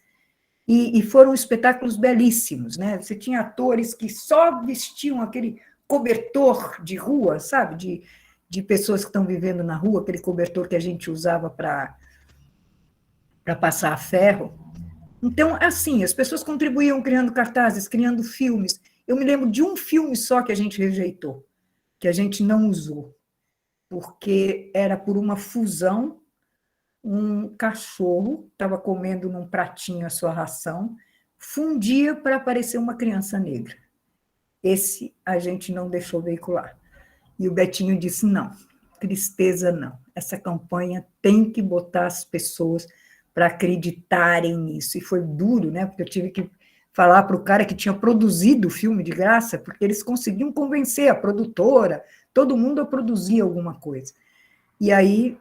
e foram espetáculos belíssimos, né? Você tinha atores que só vestiam aquele cobertor de rua, sabe? De pessoas que estão vivendo na rua, aquele cobertor que a gente usava para passar a ferro. Então, assim, as pessoas contribuíam criando cartazes, criando filmes. Eu me lembro de um filme só que a gente rejeitou, que a gente não usou, porque era por uma fusão. Um cachorro estava comendo num pratinho a sua ração, fundia para aparecer uma criança negra. Esse a gente não deixou veicular. E o Betinho disse: não, tristeza não. Essa campanha tem que botar as pessoas para acreditarem nisso. E foi duro, né? Porque eu tive que falar para o cara que tinha produzido o filme de graça, porque eles conseguiam convencer a produtora, todo mundo a produzir alguma coisa. E aí,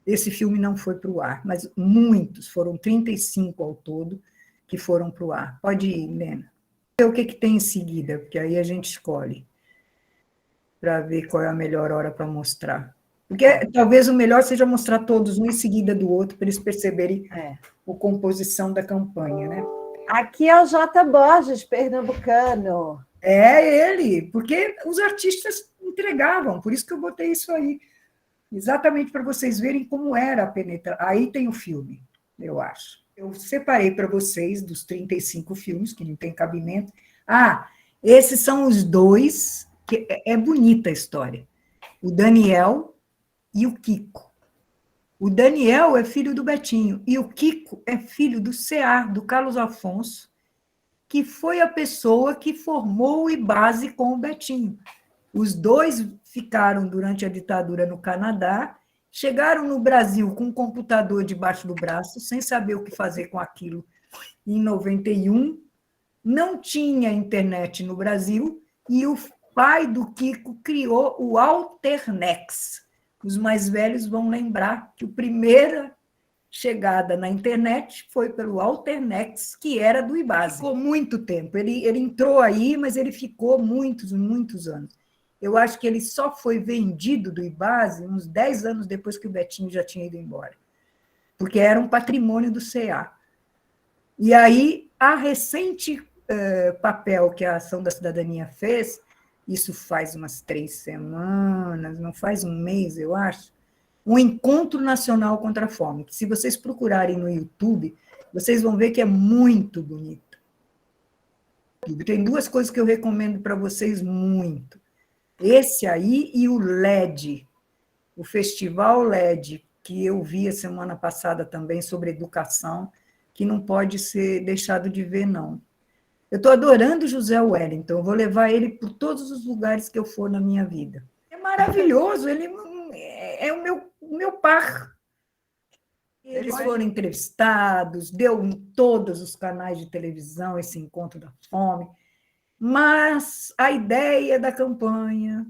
esse filme não foi para o ar, mas muitos, foram 35 ao todo, que foram para o ar. Pode ir, Lena. O que tem em seguida, porque aí a gente escolhe para ver qual é a melhor hora para mostrar. Porque talvez o melhor seja mostrar todos um em seguida do outro, para eles perceberem a composição da campanha, né? Aqui é o J. Borges, pernambucano. É ele, porque os artistas entregavam, por isso que eu botei isso aí. Exatamente para vocês verem como era a penetração. Aí tem o filme, eu acho. Eu separei para vocês dos 35 filmes, que não tem cabimento. Esses são os 2, que é bonita a história. o Daniel e o Kiko. O Daniel é filho do Betinho e o Kiko é filho do CA, do Carlos Afonso, que foi a pessoa que formou o IBASE com o Betinho. Os dois ficaram durante a ditadura no Canadá, chegaram no Brasil com um computador debaixo do braço, sem saber o que fazer com aquilo em 91, não tinha internet no Brasil, e o pai do Kiko criou o Alternex. Os mais velhos vão lembrar que a primeira chegada na internet foi pelo Alternex, que era do IBASE. Ficou muito tempo. Ele entrou aí, mas ele ficou muitos, muitos anos. Eu acho que ele só foi vendido do IBASE uns 10 anos depois que o Betinho já tinha ido embora, porque era um patrimônio do CA. E aí, a recente papel que a Ação da Cidadania fez, isso faz umas 3 semanas, não faz um mês, eu acho, um Encontro Nacional contra a Fome, que se vocês procurarem no YouTube, vocês vão ver que é muito bonito. Tem 2 coisas que eu recomendo para vocês muito. Esse aí e o LED, o Festival LED, que eu vi a semana passada também sobre educação, que não pode ser deixado de ver, não. Eu estou adorando José Wellington, eu vou levar ele por todos os lugares que eu for na minha vida. É maravilhoso, ele é o meu par. Eles foram entrevistados, deu em todos os canais de televisão esse Encontro da Fome, mas a ideia da campanha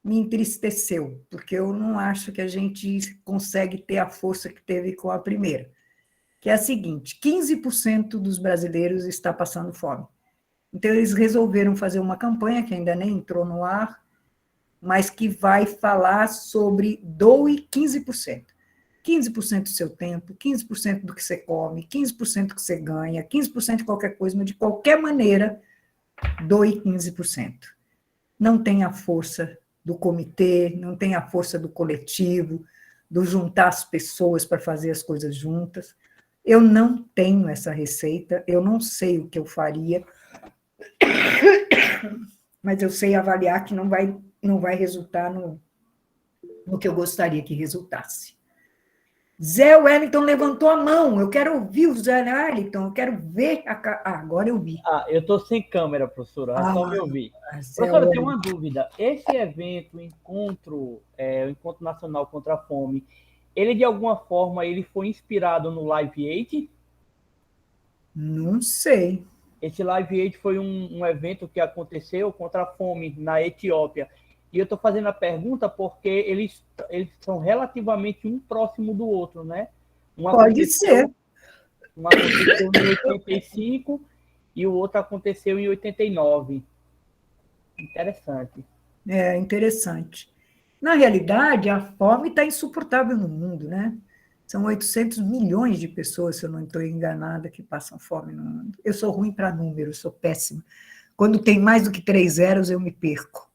me entristeceu, porque eu não acho que a gente consegue ter a força que teve com a primeira, que é a seguinte: 15% dos brasileiros está passando fome. Então, eles resolveram fazer uma campanha, que ainda nem entrou no ar, mas que vai falar sobre doe 15%. 15% do seu tempo, 15% do que você come, 15% do que você ganha, 15% de qualquer coisa, mas de qualquer maneira, doe 15%. Não tem a força do comitê, não tem a força do coletivo, do juntar as pessoas para fazer as coisas juntas. Eu não tenho essa receita, eu não sei o que eu faria, mas eu sei avaliar que não vai resultar no que eu gostaria que resultasse. Zé Wellington levantou a mão, eu quero ouvir o Zé Wellington, eu quero ver agora eu vi. Eu estou sem câmera, professora, só me ouvir. Zé Professora, eu Wellington. tenho uma dúvida. Esse evento, o Encontro Nacional contra a Fome, ele de alguma forma ele foi inspirado no Live Aid? Não sei. Esse Live Aid foi um evento que aconteceu contra a fome na Etiópia. E eu estou fazendo a pergunta porque eles são relativamente um próximo do outro, né? Pode ser. Um aconteceu em 85 e o outro aconteceu em 89. Interessante. É interessante. Na realidade, a fome está insuportável no mundo, né? São 800 milhões de pessoas, se eu não estou enganada, que passam fome no mundo. Eu sou ruim para números, sou péssima. Quando tem mais do que 3 zeros, eu me perco.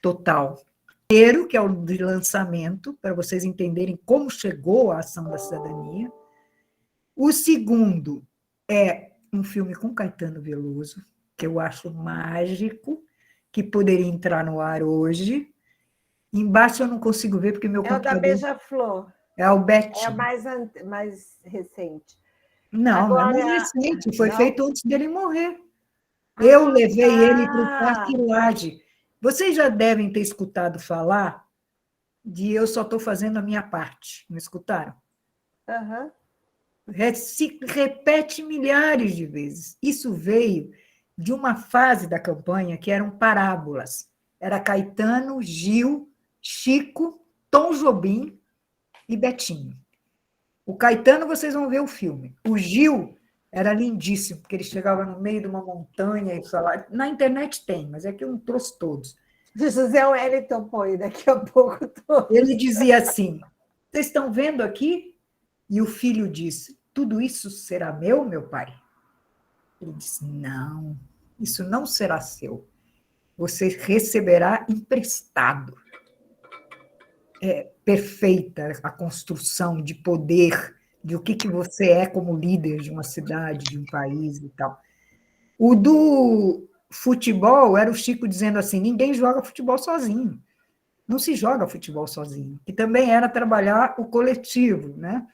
Total. Primeiro, que é o de lançamento, para vocês entenderem como chegou a Ação da Cidadania. O segundo é um filme com Caetano Veloso, que eu acho mágico, que poderia entrar no ar hoje. Embaixo eu não consigo ver, porque meu computador... É o da Beija-Flor. É o Betinho. É mais recente. Não, Agora, não é mais recente, foi não? feito antes dele morrer. Eu levei ele para o tá. Parque Lage. Vocês já devem ter escutado falar de Eu Só Estou Fazendo a Minha Parte. Não escutaram? Aham. Se repete milhares de vezes. Isso veio de uma fase da campanha que eram parábolas. Era Caetano, Gil, Chico, Tom Jobim e Betinho. O Caetano, vocês vão ver o filme. O Gil era lindíssimo, porque ele chegava no meio de uma montanha e falava... Na internet tem, mas é que eu não trouxe todos. José Wellington põe daqui a pouco todos. Ele dizia assim: vocês estão vendo aqui? E o filho disse: tudo isso será meu pai? Ele disse: não, isso não será seu. Você receberá emprestado. É perfeita a construção de poder, de o que você é como líder de uma cidade, de um país e tal. O do futebol era o Chico dizendo assim: ninguém joga futebol sozinho. Não se joga futebol sozinho, que também era trabalhar o coletivo, né?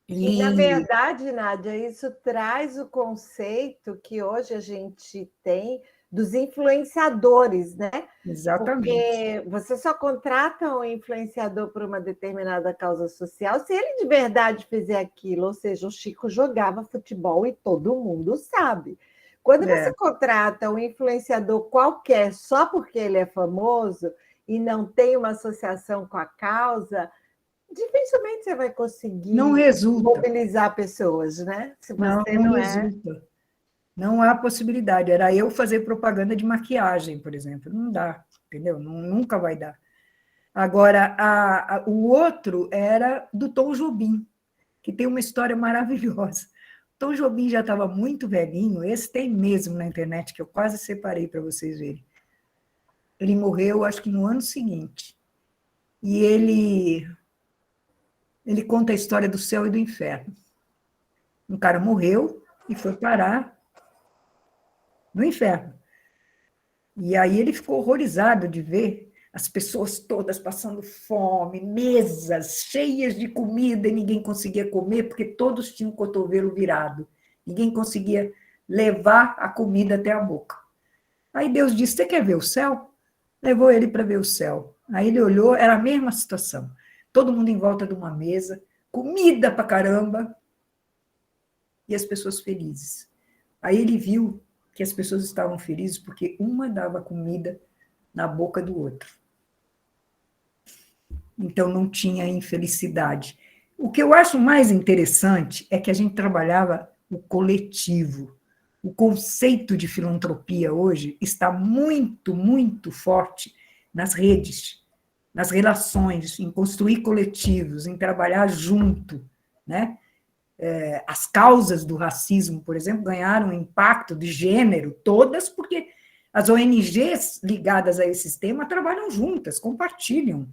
E, na verdade, Nádia, isso traz o conceito que hoje a gente tem dos influenciadores, né? Exatamente. Porque você só contrata um influenciador por uma determinada causa social se ele de verdade fizer aquilo. Ou seja, o Chico jogava futebol e todo mundo sabe. Quando você contrata um influenciador qualquer só porque ele é famoso e não tem uma associação com a causa, dificilmente você vai conseguir não resulta. mobilizar pessoas, né? Se você não resulta. Não há possibilidade. Era eu fazer propaganda de maquiagem, por exemplo. Não dá, entendeu? Nunca vai dar. Agora, o outro era do Tom Jobim, que tem uma história maravilhosa. Tom Jobim já estava muito velhinho, esse tem mesmo na internet, que eu quase separei para vocês verem. Ele morreu, acho que no ano seguinte. E ele conta a história do céu e do inferno. Um cara morreu e foi parar no inferno. E aí ele ficou horrorizado de ver as pessoas todas passando fome, mesas cheias de comida e ninguém conseguia comer porque todos tinham o cotovelo virado. Ninguém conseguia levar a comida até a boca. Aí Deus disse: "Você quer ver o céu?" Levou ele para ver o céu. Aí ele olhou, era a mesma situação. Todo mundo em volta de uma mesa, comida pra caramba, e as pessoas felizes. Aí ele viu que as pessoas estavam felizes porque uma dava comida na boca do outro. Então não tinha infelicidade. O que eu acho mais interessante é que a gente trabalhava o coletivo. O conceito de filantropia hoje está muito, muito forte nas redes, nas relações, em construir coletivos, em trabalhar junto, né? As causas do racismo, por exemplo, ganharam impacto de gênero, todas porque as ONGs ligadas a esse tema trabalham juntas, compartilham,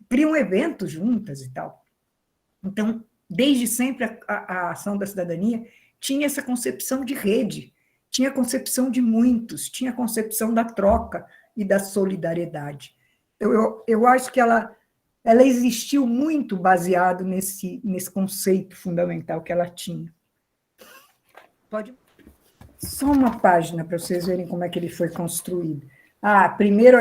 criam eventos juntas e tal. Então, desde sempre, a ação da cidadania tinha essa concepção de rede, tinha a concepção de muitos, tinha a concepção da troca e da solidariedade. Eu acho que ela existiu muito baseado nesse conceito fundamental que ela tinha. Pode. Só uma página para vocês verem como é que ele foi construído. Primeiro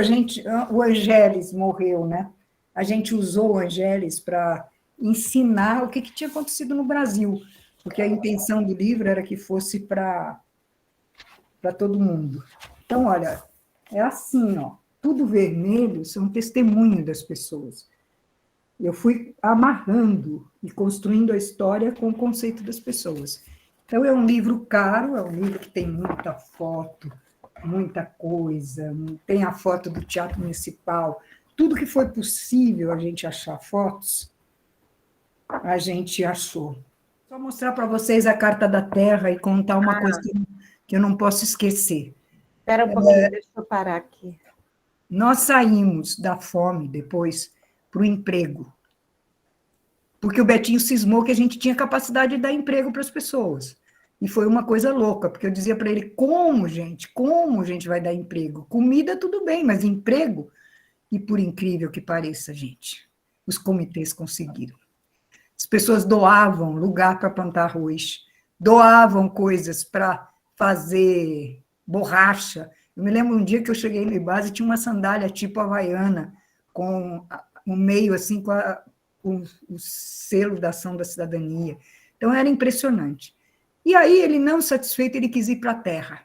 o Angélis morreu, né? A gente usou o Angélis para ensinar o que tinha acontecido no Brasil, porque a intenção do livro era que fosse para todo mundo. Então, olha, é assim, ó, tudo vermelho são testemunho das pessoas. Eu fui amarrando e construindo a história com o conceito das pessoas. Então, é um livro caro, é um livro que tem muita foto, muita coisa, tem a foto do Teatro Municipal, tudo que foi possível a gente achar fotos, a gente achou. Só mostrar para vocês a Carta da Terra e contar uma coisa que eu não posso esquecer. Espera um pouquinho, deixa eu parar aqui. Nós saímos da fome depois para o emprego, porque o Betinho cismou que a gente tinha capacidade de dar emprego para as pessoas. E foi uma coisa louca, porque eu dizia para ele: como a gente vai dar emprego? Comida, tudo bem, mas emprego? E por incrível que pareça, gente, os comitês conseguiram. As pessoas doavam lugar para plantar arroz, doavam coisas para fazer borracha. Eu me lembro um dia que eu cheguei no Ibasa e tinha uma sandália tipo havaiana, com um meio assim, com o selo da ação da cidadania. Então, era impressionante. E aí, ele não satisfeito, ele quis ir para a terra.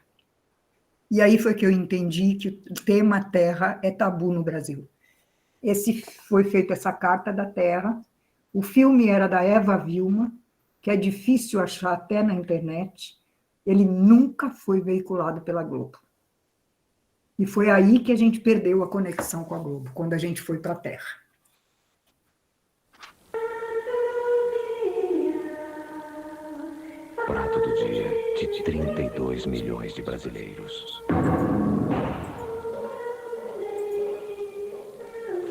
E aí foi que eu entendi que o tema terra é tabu no Brasil. Foi feita essa Carta da Terra. O filme era da Eva Vilma, que é difícil achar até na internet. Ele nunca foi veiculado pela Globo. E foi aí que a gente perdeu a conexão com a Globo, quando a gente foi para a Terra. Prato do dia de 32 milhões de brasileiros.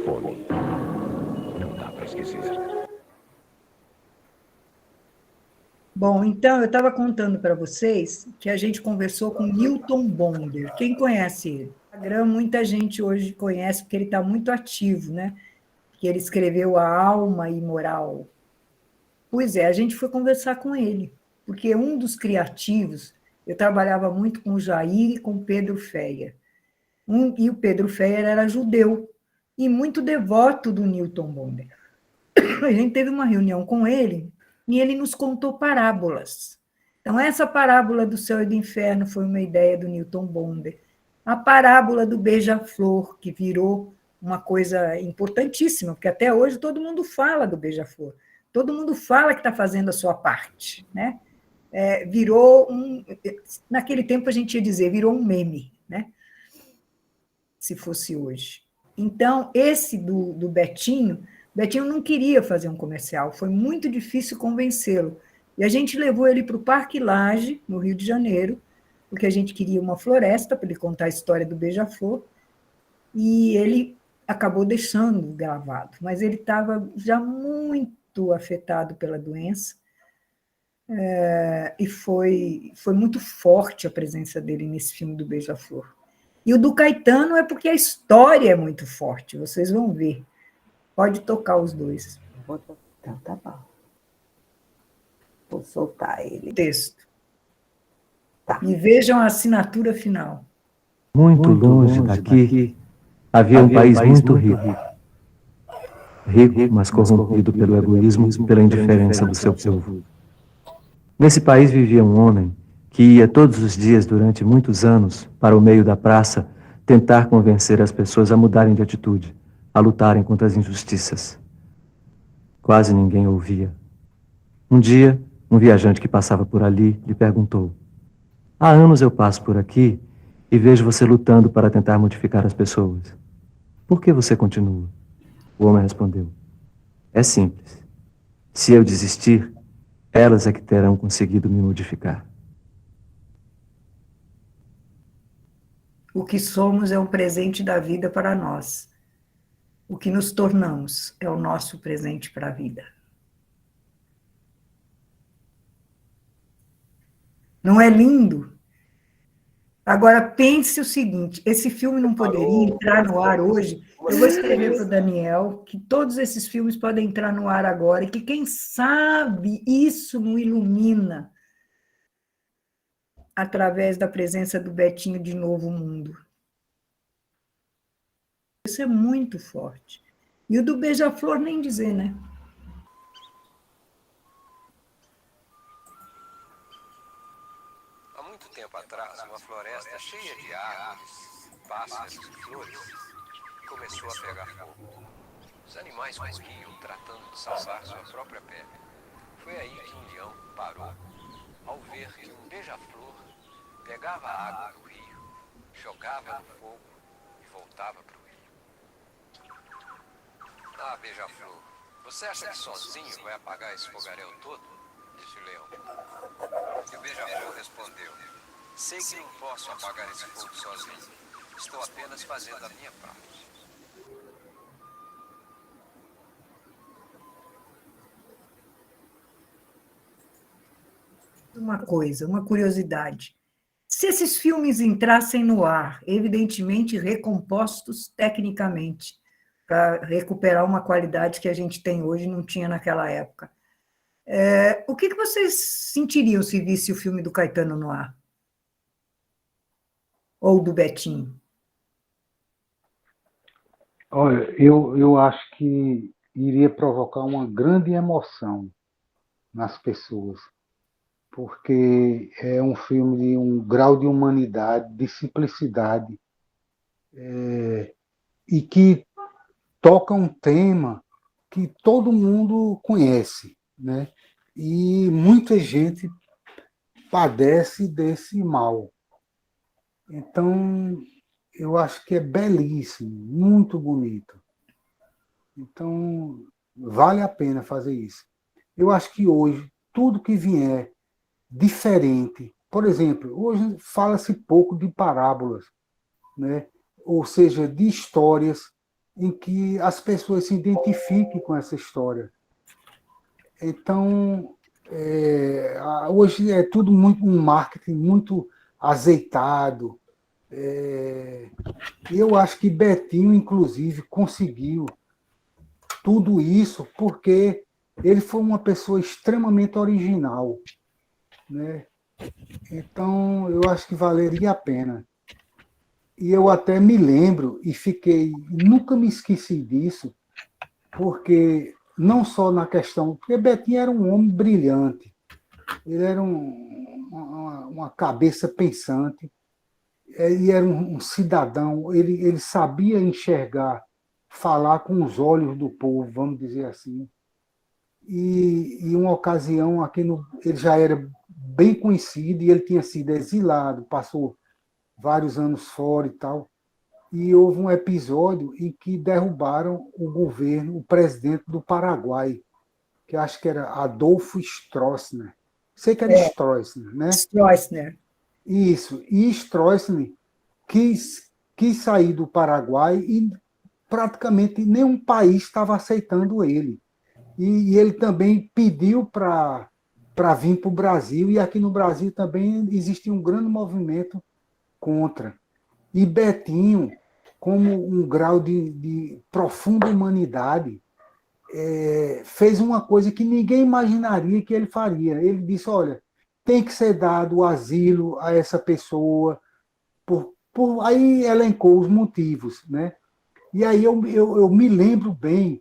Fome. Não dá para esquecer. Bom, então, eu estava contando para vocês que a gente conversou com Newton Bonder. Quem conhece ele? No Instagram, muita gente hoje conhece, porque ele está muito ativo, né? Que ele escreveu A Alma Imoral. Pois é, a gente foi conversar com ele, porque um dos criativos, eu trabalhava muito com o Jair e com o Pedro Feyer. E o Pedro Feyer era judeu e muito devoto do Newton Bonder. A gente teve uma reunião com ele e ele nos contou parábolas. Então, essa parábola do céu e do inferno foi uma ideia do Newton Bonder. A parábola do beija-flor, que virou uma coisa importantíssima, porque até hoje todo mundo fala do beija-flor. Todo mundo fala que está fazendo a sua parte, né? Naquele tempo a gente ia dizer, virou um meme, né? Se fosse hoje. Então, esse do Betinho não queria fazer um comercial, foi muito difícil convencê-lo. E a gente levou ele para o Parque Lage, no Rio de Janeiro, porque a gente queria uma floresta para ele contar a história do beija-flor, e ele acabou deixando gravado, mas ele estava já muito afetado pela doença, e foi muito forte a presença dele nesse filme do Beija-Flor. E o do Caetano é porque a história é muito forte, vocês vão ver. Pode tocar os dois. Então, tá bom. Vou soltar ele. Texto. Tá. E vejam a assinatura final. Muito longe daqui, havia um país muito rico. Rico, mas corrompido pelo egoísmo e pela indiferença do seu povo. Nesse país vivia um homem que ia todos os dias durante muitos anos para o meio da praça tentar convencer as pessoas a mudarem de atitude, a lutarem contra as injustiças. Quase ninguém ouvia. Um dia, um viajante que passava por ali lhe perguntou: há anos eu passo por aqui e vejo você lutando para tentar modificar as pessoas. Por que você continua? O homem respondeu: é simples. Se eu desistir, elas é que terão conseguido me modificar. O que somos é um presente da vida para nós. O que nos tornamos é o nosso presente para a vida. Não é lindo? Agora, pense o seguinte, esse filme não poderia entrar no ar hoje. Eu vou escrever para o Daniel que todos esses filmes podem entrar no ar agora e que, quem sabe, isso não ilumina através da presença do Betinho de Novo Mundo. Isso é muito forte. E o do Beija-Flor nem dizer, né? Há muito tempo atrás, uma floresta cheia de árvores, pássaros e flores começou a pegar fogo. Os animais corriam tratando de salvar sua própria pele. Foi aí que um leão parou ao ver que um beija-flor pegava a água do rio, jogava no fogo e voltava para o rio. Ah, beija-flor, você acha que sozinho vai apagar esse fogaréu todo? Disse o leão. E o beija-flor respondeu: sei que não posso apagar esse fogo sozinho. Estou apenas fazendo a minha parte. Uma coisa, uma curiosidade. Se esses filmes entrassem no ar, evidentemente recompostos tecnicamente, para recuperar uma qualidade que a gente tem hoje e não tinha naquela época, o que vocês sentiriam se visse o filme do Caetano no ar? Ou do Betinho? Olha, eu acho que iria provocar uma grande emoção nas pessoas, porque é um filme de um grau de humanidade, de simplicidade, e que toca um tema que todo mundo conhece, né? E muita gente padece desse mal. Então, eu acho que é belíssimo, muito bonito. Então, vale a pena fazer isso. Eu acho que hoje, tudo que vier diferente, por exemplo, hoje fala-se pouco de parábolas, né? Ou seja, de histórias em que as pessoas se identifiquem com essa história. Então, Hoje é tudo muito um marketing muito azeitado. E eu acho que Betinho, inclusive, conseguiu tudo isso porque ele foi uma pessoa extremamente original, né? Então, eu acho que valeria a pena. E eu até me lembro e nunca me esqueci disso, porque não só na questão, porque Betinho era um homem brilhante, ele era uma cabeça pensante, ele era um cidadão, ele sabia enxergar, falar com os olhos do povo, vamos dizer assim. E uma ocasião, ele já era bem conhecido e ele tinha sido exilado, passou vários anos fora e tal. E houve um episódio em que derrubaram o governo, o presidente do Paraguai, que acho que era Adolfo Stroessner. Sei que era Stroessner, né? Stroessner. Isso. E Stroessner quis sair do Paraguai e praticamente nenhum país estava aceitando ele. E ele também pediu para vir para o Brasil, e aqui no Brasil também existia um grande movimento contra. E Betinho, como um grau de profunda humanidade, fez uma coisa que ninguém imaginaria que ele faria. Ele disse, olha, tem que ser dado o asilo a essa pessoa, aí elencou os motivos, né? E aí eu me lembro bem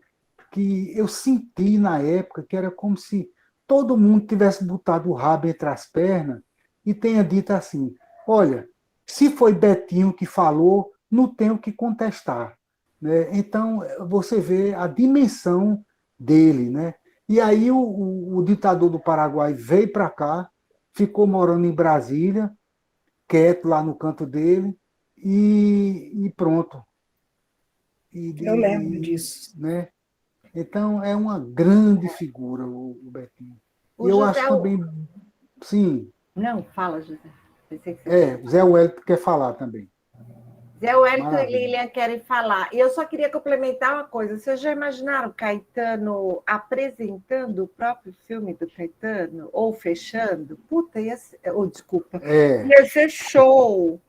que eu senti na época que era como se todo mundo tivesse botado o rabo entre as pernas e tenha dito assim, olha, se foi Betinho que falou, não tenho que contestar, né? Então, você vê a dimensão dele, né? E aí o ditador do Paraguai veio para cá, ficou morando em Brasília, quieto lá no canto dele, e pronto. Eu lembro disso. Né? Então, é uma grande figura o Betinho. E eu acho também, sim. Não, fala, José. Pensei que você Zé Wellington quer falar também. Zé Wellington Maravilha. e Lilian querem falar. E eu só queria complementar uma coisa. Vocês já imaginaram Caetano apresentando o próprio filme do Caetano? Ou fechando? Puta, ia ser... desculpa. Ia ser show.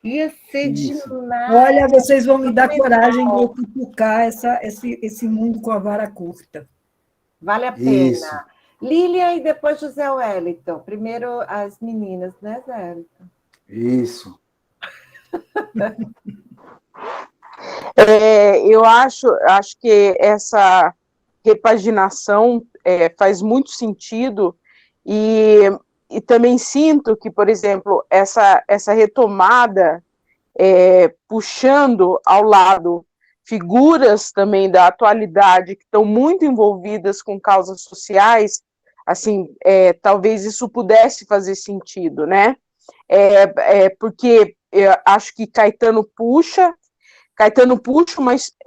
Ia ser demais. Olha, vocês vão me dar coragem de eu cutucar esse mundo com a vara curta. Vale a pena. Isso. Lilian e depois José Wellington. Primeiro as meninas, né, Zé Wellington? Isso. Eu acho que essa repaginação faz muito sentido e também sinto que, por exemplo, essa retomada puxando ao lado figuras também da atualidade que estão muito envolvidas com causas sociais, assim, talvez isso pudesse fazer sentido, né? Porque eu acho que Caetano puxa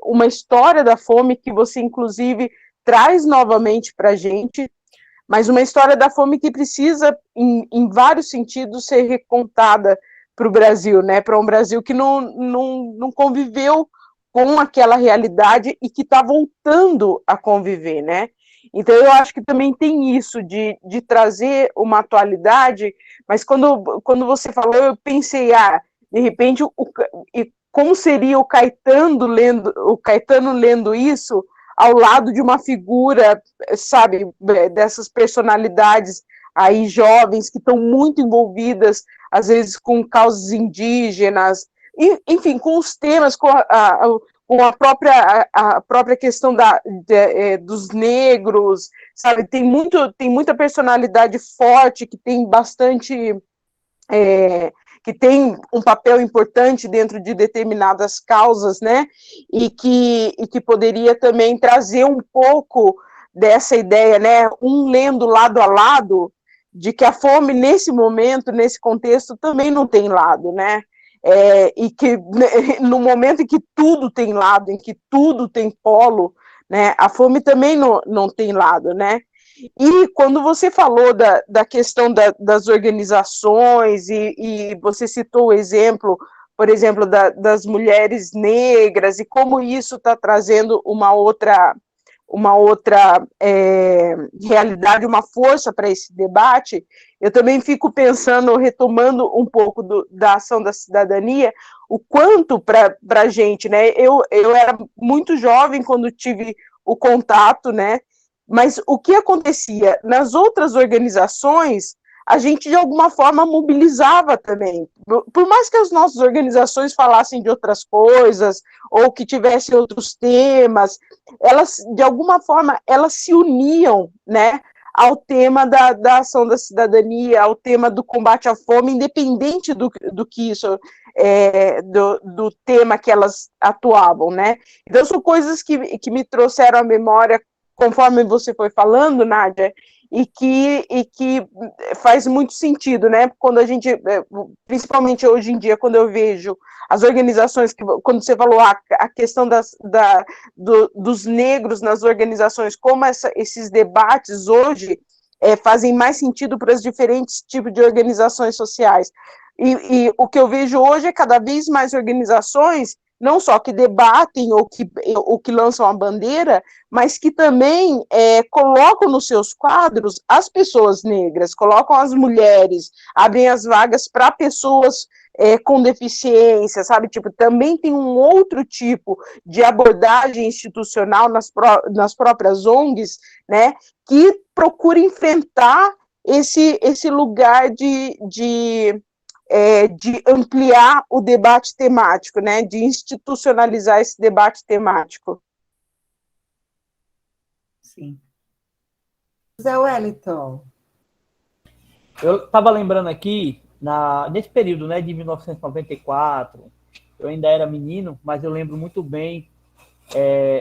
uma história da fome que você, inclusive, traz novamente para a gente, mas uma história da fome que precisa, em vários sentidos, ser recontada para o Brasil, né? Para um Brasil que não conviveu com aquela realidade e que está voltando a conviver, né? Então, eu acho que também tem isso de trazer uma atualidade, mas quando você falou, eu pensei, de repente, como seria o Caetano lendo isso ao lado de uma figura, sabe, dessas personalidades aí jovens que estão muito envolvidas, às vezes, com causas indígenas, enfim, com os temas, com a própria questão dos negros, sabe, tem muita personalidade forte, que tem bastante... que tem um papel importante dentro de determinadas causas, né, e que poderia também trazer um pouco dessa ideia, né, lendo lado a lado, de que a fome, nesse momento, nesse contexto, também não tem lado, né, e que no momento em que tudo tem lado, em que tudo tem polo, né, a fome também não tem lado, né. E quando você falou da questão das organizações, e você citou o exemplo, por exemplo, das mulheres negras, e como isso está trazendo uma outra realidade, uma força para esse debate, eu também fico pensando, retomando um pouco da ação da cidadania, o quanto para a gente, né? Eu era muito jovem quando tive o contato, né? Mas o que acontecia nas outras organizações, a gente de alguma forma mobilizava também. Por mais que as nossas organizações falassem de outras coisas, ou que tivessem outros temas, elas, de alguma forma, elas se uniam, né, ao tema da ação da cidadania, ao tema do combate à fome, independente do que isso, do tema que elas atuavam, né. Então, são coisas que me trouxeram à memória, conforme você foi falando, Nádia, e que faz muito sentido, né? Quando a gente, principalmente hoje em dia, quando eu vejo as organizações, quando você falou a questão dos negros nas organizações, como esses debates hoje fazem mais sentido para os diferentes tipos de organizações sociais. E o que eu vejo hoje é cada vez mais organizações não só que debatem ou que lançam a bandeira, mas que também colocam nos seus quadros as pessoas negras, colocam as mulheres, abrem as vagas para pessoas com deficiência, sabe? Tipo, também tem um outro tipo de abordagem institucional nas próprias ONGs, né? Que procura enfrentar esse lugar de ampliar o debate temático, né, de institucionalizar esse debate temático. Sim. Zé Wellington. Eu estava lembrando aqui, nesse período, né, de 1994, eu ainda era menino, mas eu lembro muito bem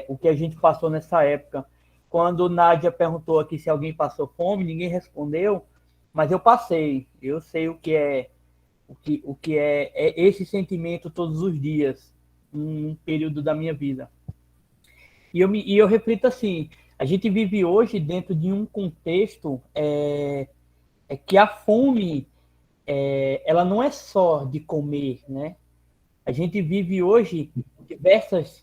o que a gente passou nessa época. Quando Nádia perguntou aqui se alguém passou fome, ninguém respondeu, mas eu passei. Eu sei o que é esse sentimento todos os dias, num período da minha vida. E eu reflito assim, a gente vive hoje dentro de um contexto que a fome, ela não é só de comer, né? A gente vive hoje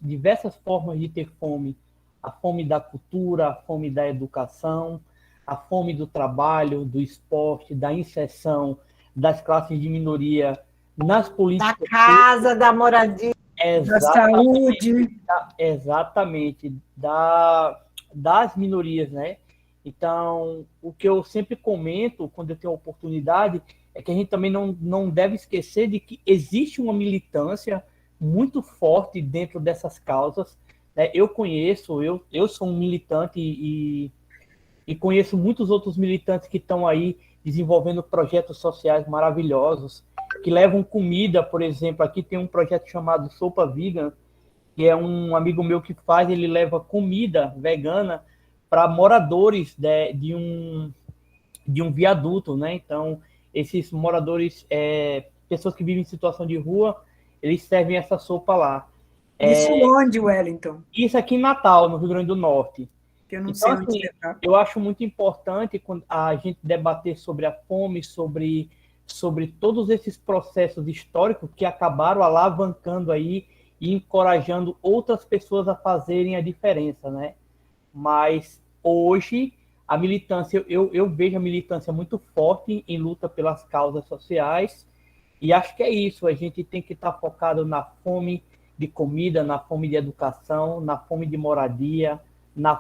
diversas formas de ter fome. A fome da cultura, a fome da educação, a fome do trabalho, do esporte, da inserção das classes de minoria nas políticas. Da casa, da moradia. Da saúde. Exatamente, das minorias, né? Então, o que eu sempre comento, quando eu tenho a oportunidade, é que a gente também não deve esquecer de que existe uma militância muito forte dentro dessas causas, né? Eu sou um militante e conheço muitos outros militantes que estão aí desenvolvendo projetos sociais maravilhosos, que levam comida, por exemplo. Aqui tem um projeto chamado Sopa Vegan, que é um amigo meu que faz, ele leva comida vegana para moradores de um viaduto, né? Então, esses moradores, pessoas que vivem em situação de rua, eles servem essa sopa lá. Isso onde, Wellington? Isso aqui em Natal, no Rio Grande do Norte. Que eu não Então, sei onde assim, você está. eu acho muito importante a gente debater sobre a fome, sobre todos esses processos históricos que acabaram alavancando aí e encorajando outras pessoas a fazerem a diferença, né? Mas hoje a militância, eu vejo a militância muito forte em luta pelas causas sociais, e acho que é isso, a gente tem que estar focado na fome de comida, na fome de educação, na fome de moradia, na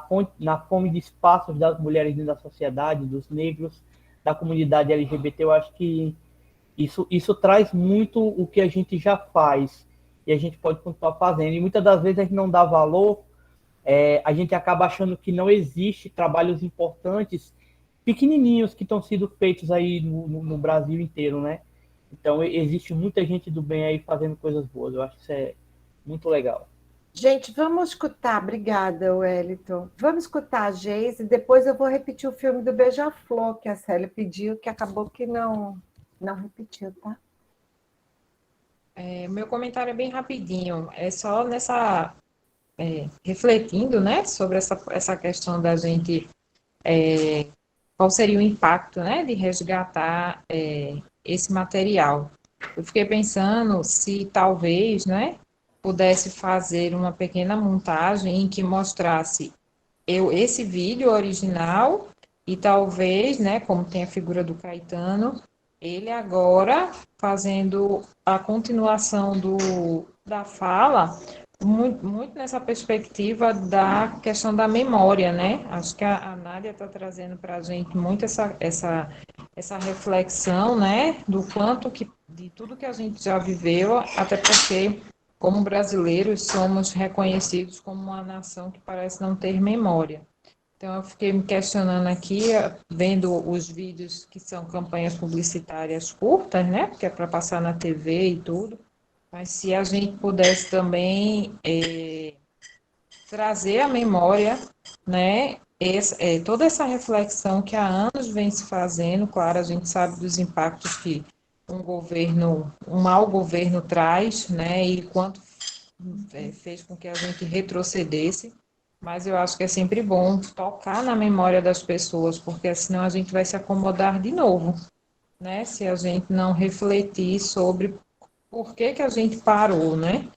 fome de espaços das mulheres dentro da sociedade, dos negros, da comunidade LGBT. Eu acho que isso traz muito o que a gente já faz, e a gente pode continuar fazendo, e muitas das vezes a gente não dá valor. A gente acaba achando que não existe trabalhos importantes, pequenininhos, que estão sendo feitos aí no Brasil inteiro, né? Então, existe muita gente do bem aí fazendo coisas boas. Eu acho que isso é muito legal. Gente, vamos escutar. Obrigada, Wellington. Vamos escutar a Geise e depois eu vou repetir o filme do Beija-Flor, que a Célia pediu, que acabou que não repetiu, tá? Meu comentário é bem rapidinho. É só refletindo, né, sobre essa questão da gente, qual seria o impacto, né, de resgatar esse material. Eu fiquei pensando se talvez, né, pudesse fazer uma pequena montagem em que mostrasse esse vídeo original e talvez, né, como tem a figura do Caetano, ele agora fazendo a continuação da fala, muito nessa perspectiva da questão da memória, né? Acho que a Nádia está trazendo para a gente muito essa reflexão, né, do quanto de tudo que a gente já viveu, até porque, como brasileiros, somos reconhecidos como uma nação que parece não ter memória. Então, eu fiquei me questionando aqui, vendo os vídeos que são campanhas publicitárias curtas, né, porque é para passar na TV e tudo, mas se a gente pudesse também trazer à memória, né, toda essa reflexão que há anos vem se fazendo, claro, a gente sabe dos impactos que um mau governo traz, né, e quanto fez com que a gente retrocedesse, mas eu acho que é sempre bom tocar na memória das pessoas, porque senão a gente vai se acomodar de novo, né, se a gente não refletir sobre por que a gente parou, né?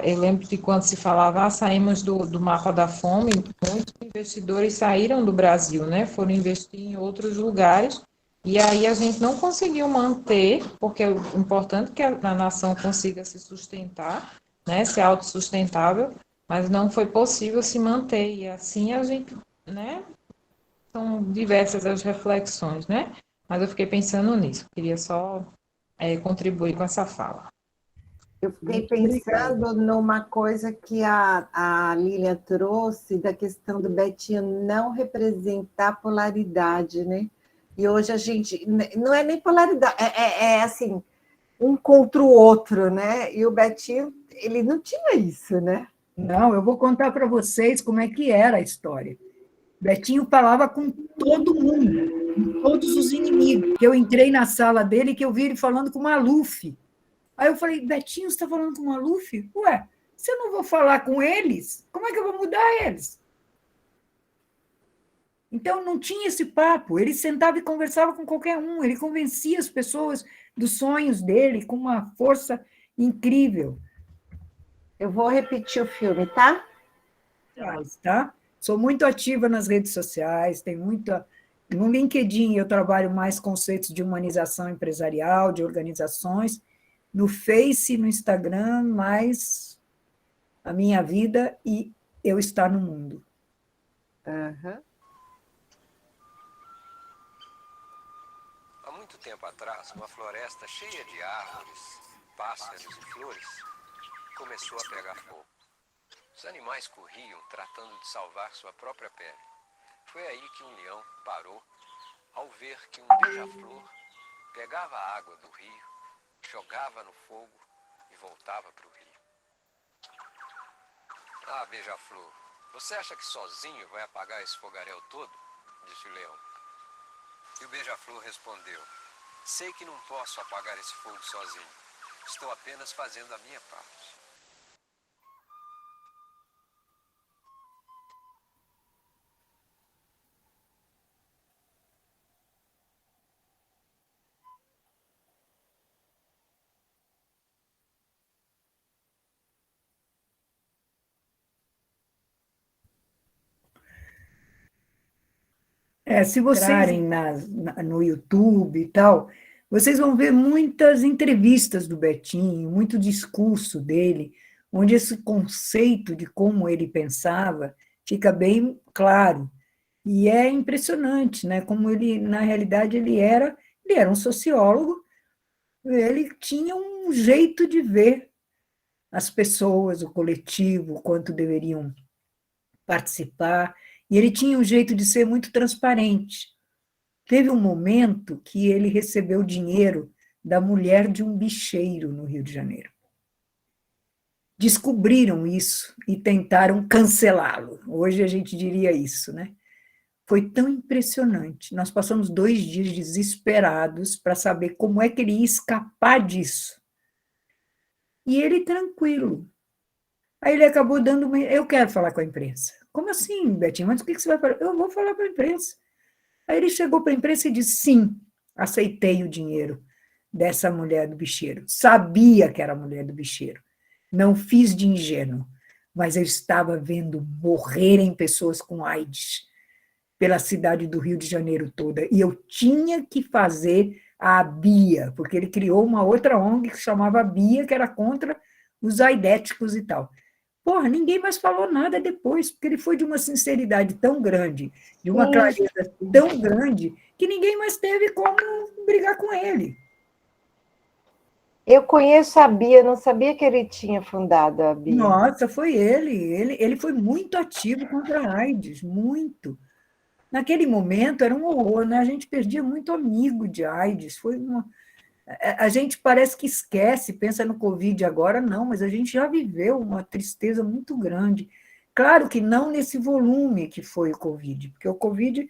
Eu lembro de quando se falava, saímos do mapa da fome, muitos investidores saíram do Brasil, né? Foram investir em outros lugares, e aí a gente não conseguiu manter, porque é importante que a nação consiga se sustentar, né? Ser autossustentável, mas não foi possível se manter, e assim a gente, né? São diversas as reflexões, né? Mas eu fiquei pensando nisso, queria só contribuir com essa fala. Eu fiquei pensando numa coisa que a Lília trouxe, da questão do Betinho não representar polaridade, né? E hoje a gente... Não é nem polaridade, é assim, um contra o outro, né? E o Betinho, ele não tinha isso, né? Não, eu vou contar para vocês como é que era a história. Betinho falava com todo mundo, com todos os inimigos. Eu entrei na sala dele e que eu vi ele falando com o Maluf. Aí eu falei, Betinho, você está falando com o Maluf? Ué, se eu não vou falar com eles, como é que eu vou mudar eles? Então, não tinha esse papo. Ele sentava e conversava com qualquer um. Ele convencia as pessoas dos sonhos dele com uma força incrível. Eu vou repetir o filme, tá? Tá? Sou muito ativa nas redes sociais, tem muita... No LinkedIn eu trabalho mais conceitos de humanização empresarial, de organizações. No Face, no Instagram, mais a minha vida e eu estar no mundo. Uhum. Há muito tempo atrás, uma floresta cheia de árvores, pássaros e flores começou a pegar fogo. Os animais corriam tratando de salvar sua própria pele. Foi aí que um leão parou ao ver que um beija-flor pegava a água do rio, jogava no fogo e voltava para o rio. Ah, beija-flor, você acha que sozinho vai apagar esse fogaréu todo? Disse o leão. E o beija-flor respondeu: sei que não posso apagar esse fogo sozinho. Estou apenas fazendo a minha parte. Se vocês entrarem no YouTube e tal, vocês vão ver muitas entrevistas do Betinho, muito discurso dele, onde esse conceito de como ele pensava fica bem claro. E é impressionante, né? Como ele, na realidade, ele era um sociólogo, ele tinha um jeito de ver as pessoas, o coletivo, o quanto deveriam participar, e ele tinha um jeito de ser muito transparente. Teve um momento que ele recebeu dinheiro da mulher de um bicheiro no Rio de Janeiro. Descobriram isso e tentaram cancelá-lo. Hoje a gente diria isso, né? Foi tão impressionante. Nós passamos 2 dias desesperados para saber como é que ele ia escapar disso. E ele tranquilo. Aí ele acabou dando uma... Eu quero falar com a imprensa. Como assim, Betinho? Mas o que você vai falar? Eu vou falar para a imprensa. Aí ele chegou para a imprensa e disse, sim, aceitei o dinheiro dessa mulher do bicheiro. Sabia que era a mulher do bicheiro. Não fiz de ingênuo. mas eu estava vendo morrerem pessoas com AIDS pela cidade do Rio de Janeiro toda, e eu tinha que fazer a BIA, porque ele criou uma outra ONG que se chamava BIA, que era contra os aidéticos e tal. Porra, ninguém mais falou nada depois, porque ele foi de uma sinceridade tão grande, de uma clareza tão grande, que ninguém mais teve como brigar com ele. Eu conheço a Bia, não sabia que ele tinha fundado a Bia. Nossa, foi ele. Ele foi muito ativo contra a AIDS, muito. Naquele momento era um horror, né? A gente perdia muito amigo de AIDS. A gente parece que esquece, pensa no Covid agora, não, mas a gente já viveu uma tristeza muito grande. Claro que não nesse volume que foi o Covid, porque o Covid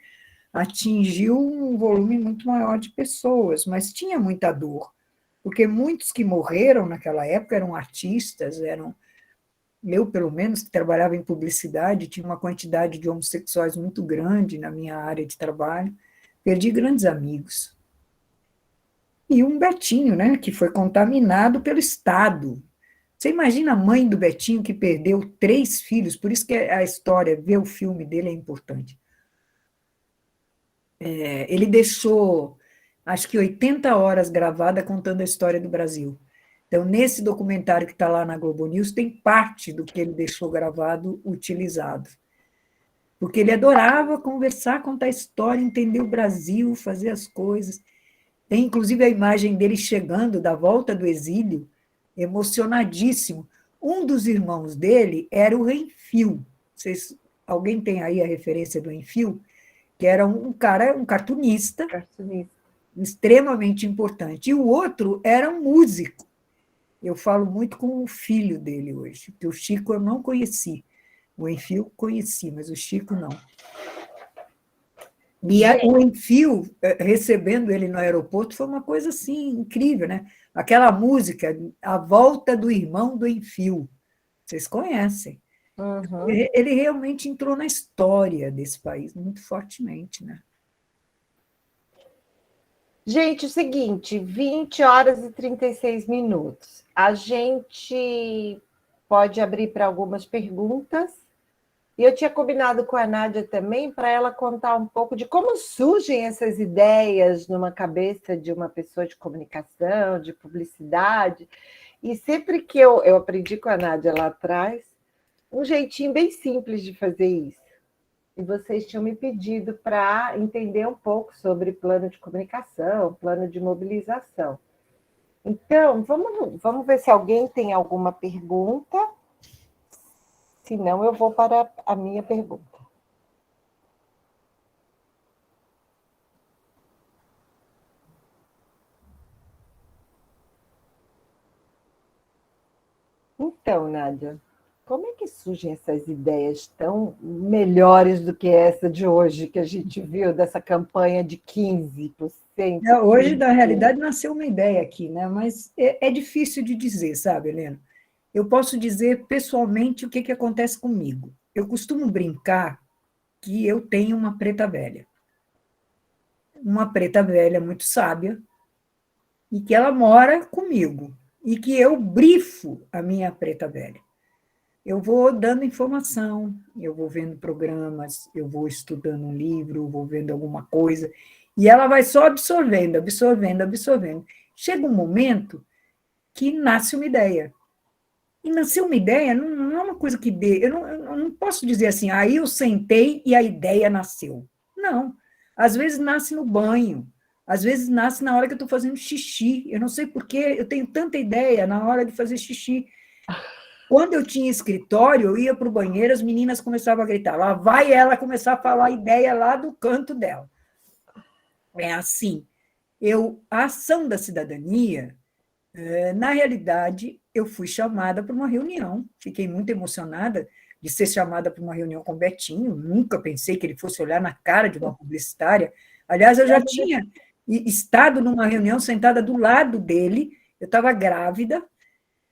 atingiu um volume muito maior de pessoas, mas tinha muita dor, porque muitos que morreram naquela época eram artistas, eu, pelo menos, que trabalhava em publicidade, tinha uma quantidade de homossexuais muito grande na minha área de trabalho, perdi grandes amigos. E um Betinho, né, que foi contaminado pelo Estado. Você imagina a mãe do Betinho que perdeu 3 filhos, por isso que a história, ver o filme dele é importante. Ele deixou, acho que 80 horas gravada contando a história do Brasil. Então, nesse documentário que está lá na Globo News, tem parte do que ele deixou gravado utilizado. Porque ele adorava conversar, contar história, entender o Brasil, fazer as coisas. Tem, inclusive, a imagem dele chegando da volta do exílio, emocionadíssimo. Um dos irmãos dele era o Renfil. Alguém tem aí a referência do Renfil? Que era um cara, um cartunista, extremamente importante. E o outro era um músico. Eu falo muito com o filho dele hoje, porque o Chico eu não conheci. O Renfil conheci, mas o Chico não. E o Renfil, recebendo ele no aeroporto, foi uma coisa assim incrível, né? Aquela música, A Volta do Irmão do Renfil. Vocês conhecem. Uhum. Ele realmente entrou na história desse país muito fortemente, né? Gente, o seguinte, 20 horas e 36 minutos. A gente pode abrir para algumas perguntas. E eu tinha combinado com a Nádia também para ela contar um pouco de como surgem essas ideias numa cabeça de uma pessoa de comunicação, de publicidade. E sempre que eu aprendi com a Nádia lá atrás, um jeitinho bem simples de fazer isso. E vocês tinham me pedido para entender um pouco sobre plano de comunicação, plano de mobilização. Então, vamos ver se alguém tem alguma pergunta. Se não, eu vou para a minha pergunta. Então, Nádia, como é que surgem essas ideias tão melhores do que essa de hoje, que a gente viu, dessa campanha de 15%? Hoje, na realidade, nasceu uma ideia aqui, né? Mas é difícil de dizer, sabe, Helena? Eu posso dizer pessoalmente o que acontece comigo. Eu costumo brincar que eu tenho uma preta velha. Uma preta velha muito sábia, e que ela mora comigo, e que eu brifo a minha preta velha. Eu vou dando informação, eu vou vendo programas, eu vou estudando um livro, vou vendo alguma coisa, e ela vai só absorvendo, absorvendo, absorvendo. Chega um momento que nasce uma ideia. E nascer uma ideia não é uma coisa que dê. Eu não posso dizer assim, aí eu sentei e a ideia nasceu. Não. Às vezes nasce no banho, às vezes nasce na hora que eu estou fazendo xixi. Eu não sei porquê, eu tenho tanta ideia na hora de fazer xixi. Quando eu tinha escritório, eu ia para o banheiro, as meninas começavam a gritar. Lá vai ela começar a falar a ideia lá do canto dela. É assim. A ação da cidadania, na realidade, eu fui chamada para uma reunião, fiquei muito emocionada de ser chamada para uma reunião com o Betinho, nunca pensei que ele fosse olhar na cara de uma publicitária. Aliás, eu já tinha estado numa reunião sentada do lado dele, eu estava grávida,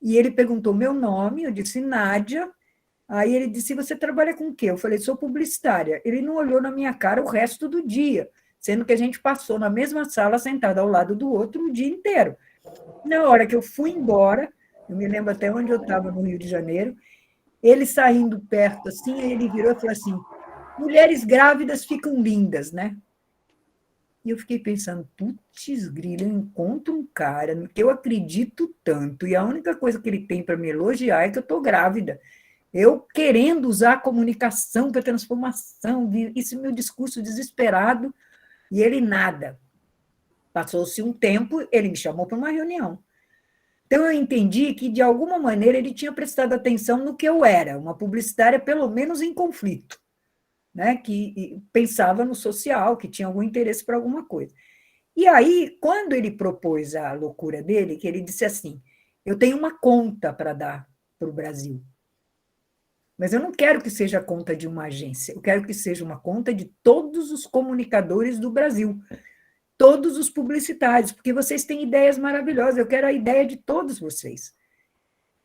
e ele perguntou meu nome, eu disse Nádia, aí ele disse, você trabalha com o quê? Eu falei, sou publicitária. Ele não olhou na minha cara o resto do dia, sendo que a gente passou na mesma sala, sentada ao lado do outro o dia inteiro. Na hora que eu fui embora, eu me lembro até onde eu estava no Rio de Janeiro, ele saindo perto, assim, aí ele virou e falou assim, mulheres grávidas ficam lindas, né? E eu fiquei pensando, putz, grila, eu encontro um cara que eu acredito tanto, e a única coisa que ele tem para me elogiar é que eu estou grávida. Eu querendo usar a comunicação para transformação, isso meu discurso desesperado, e ele nada. Passou-se um tempo, ele me chamou para uma reunião. Então, eu entendi que, de alguma maneira, ele tinha prestado atenção no que eu era, uma publicitária, pelo menos, em conflito, né? Que pensava no social, que tinha algum interesse por alguma coisa. E aí, quando ele propôs a loucura dele, que ele disse assim, eu tenho uma conta para dar para o Brasil, mas eu não quero que seja a conta de uma agência, eu quero que seja uma conta de todos os comunicadores do Brasil, todos os publicitários, porque vocês têm ideias maravilhosas, eu quero a ideia de todos vocês.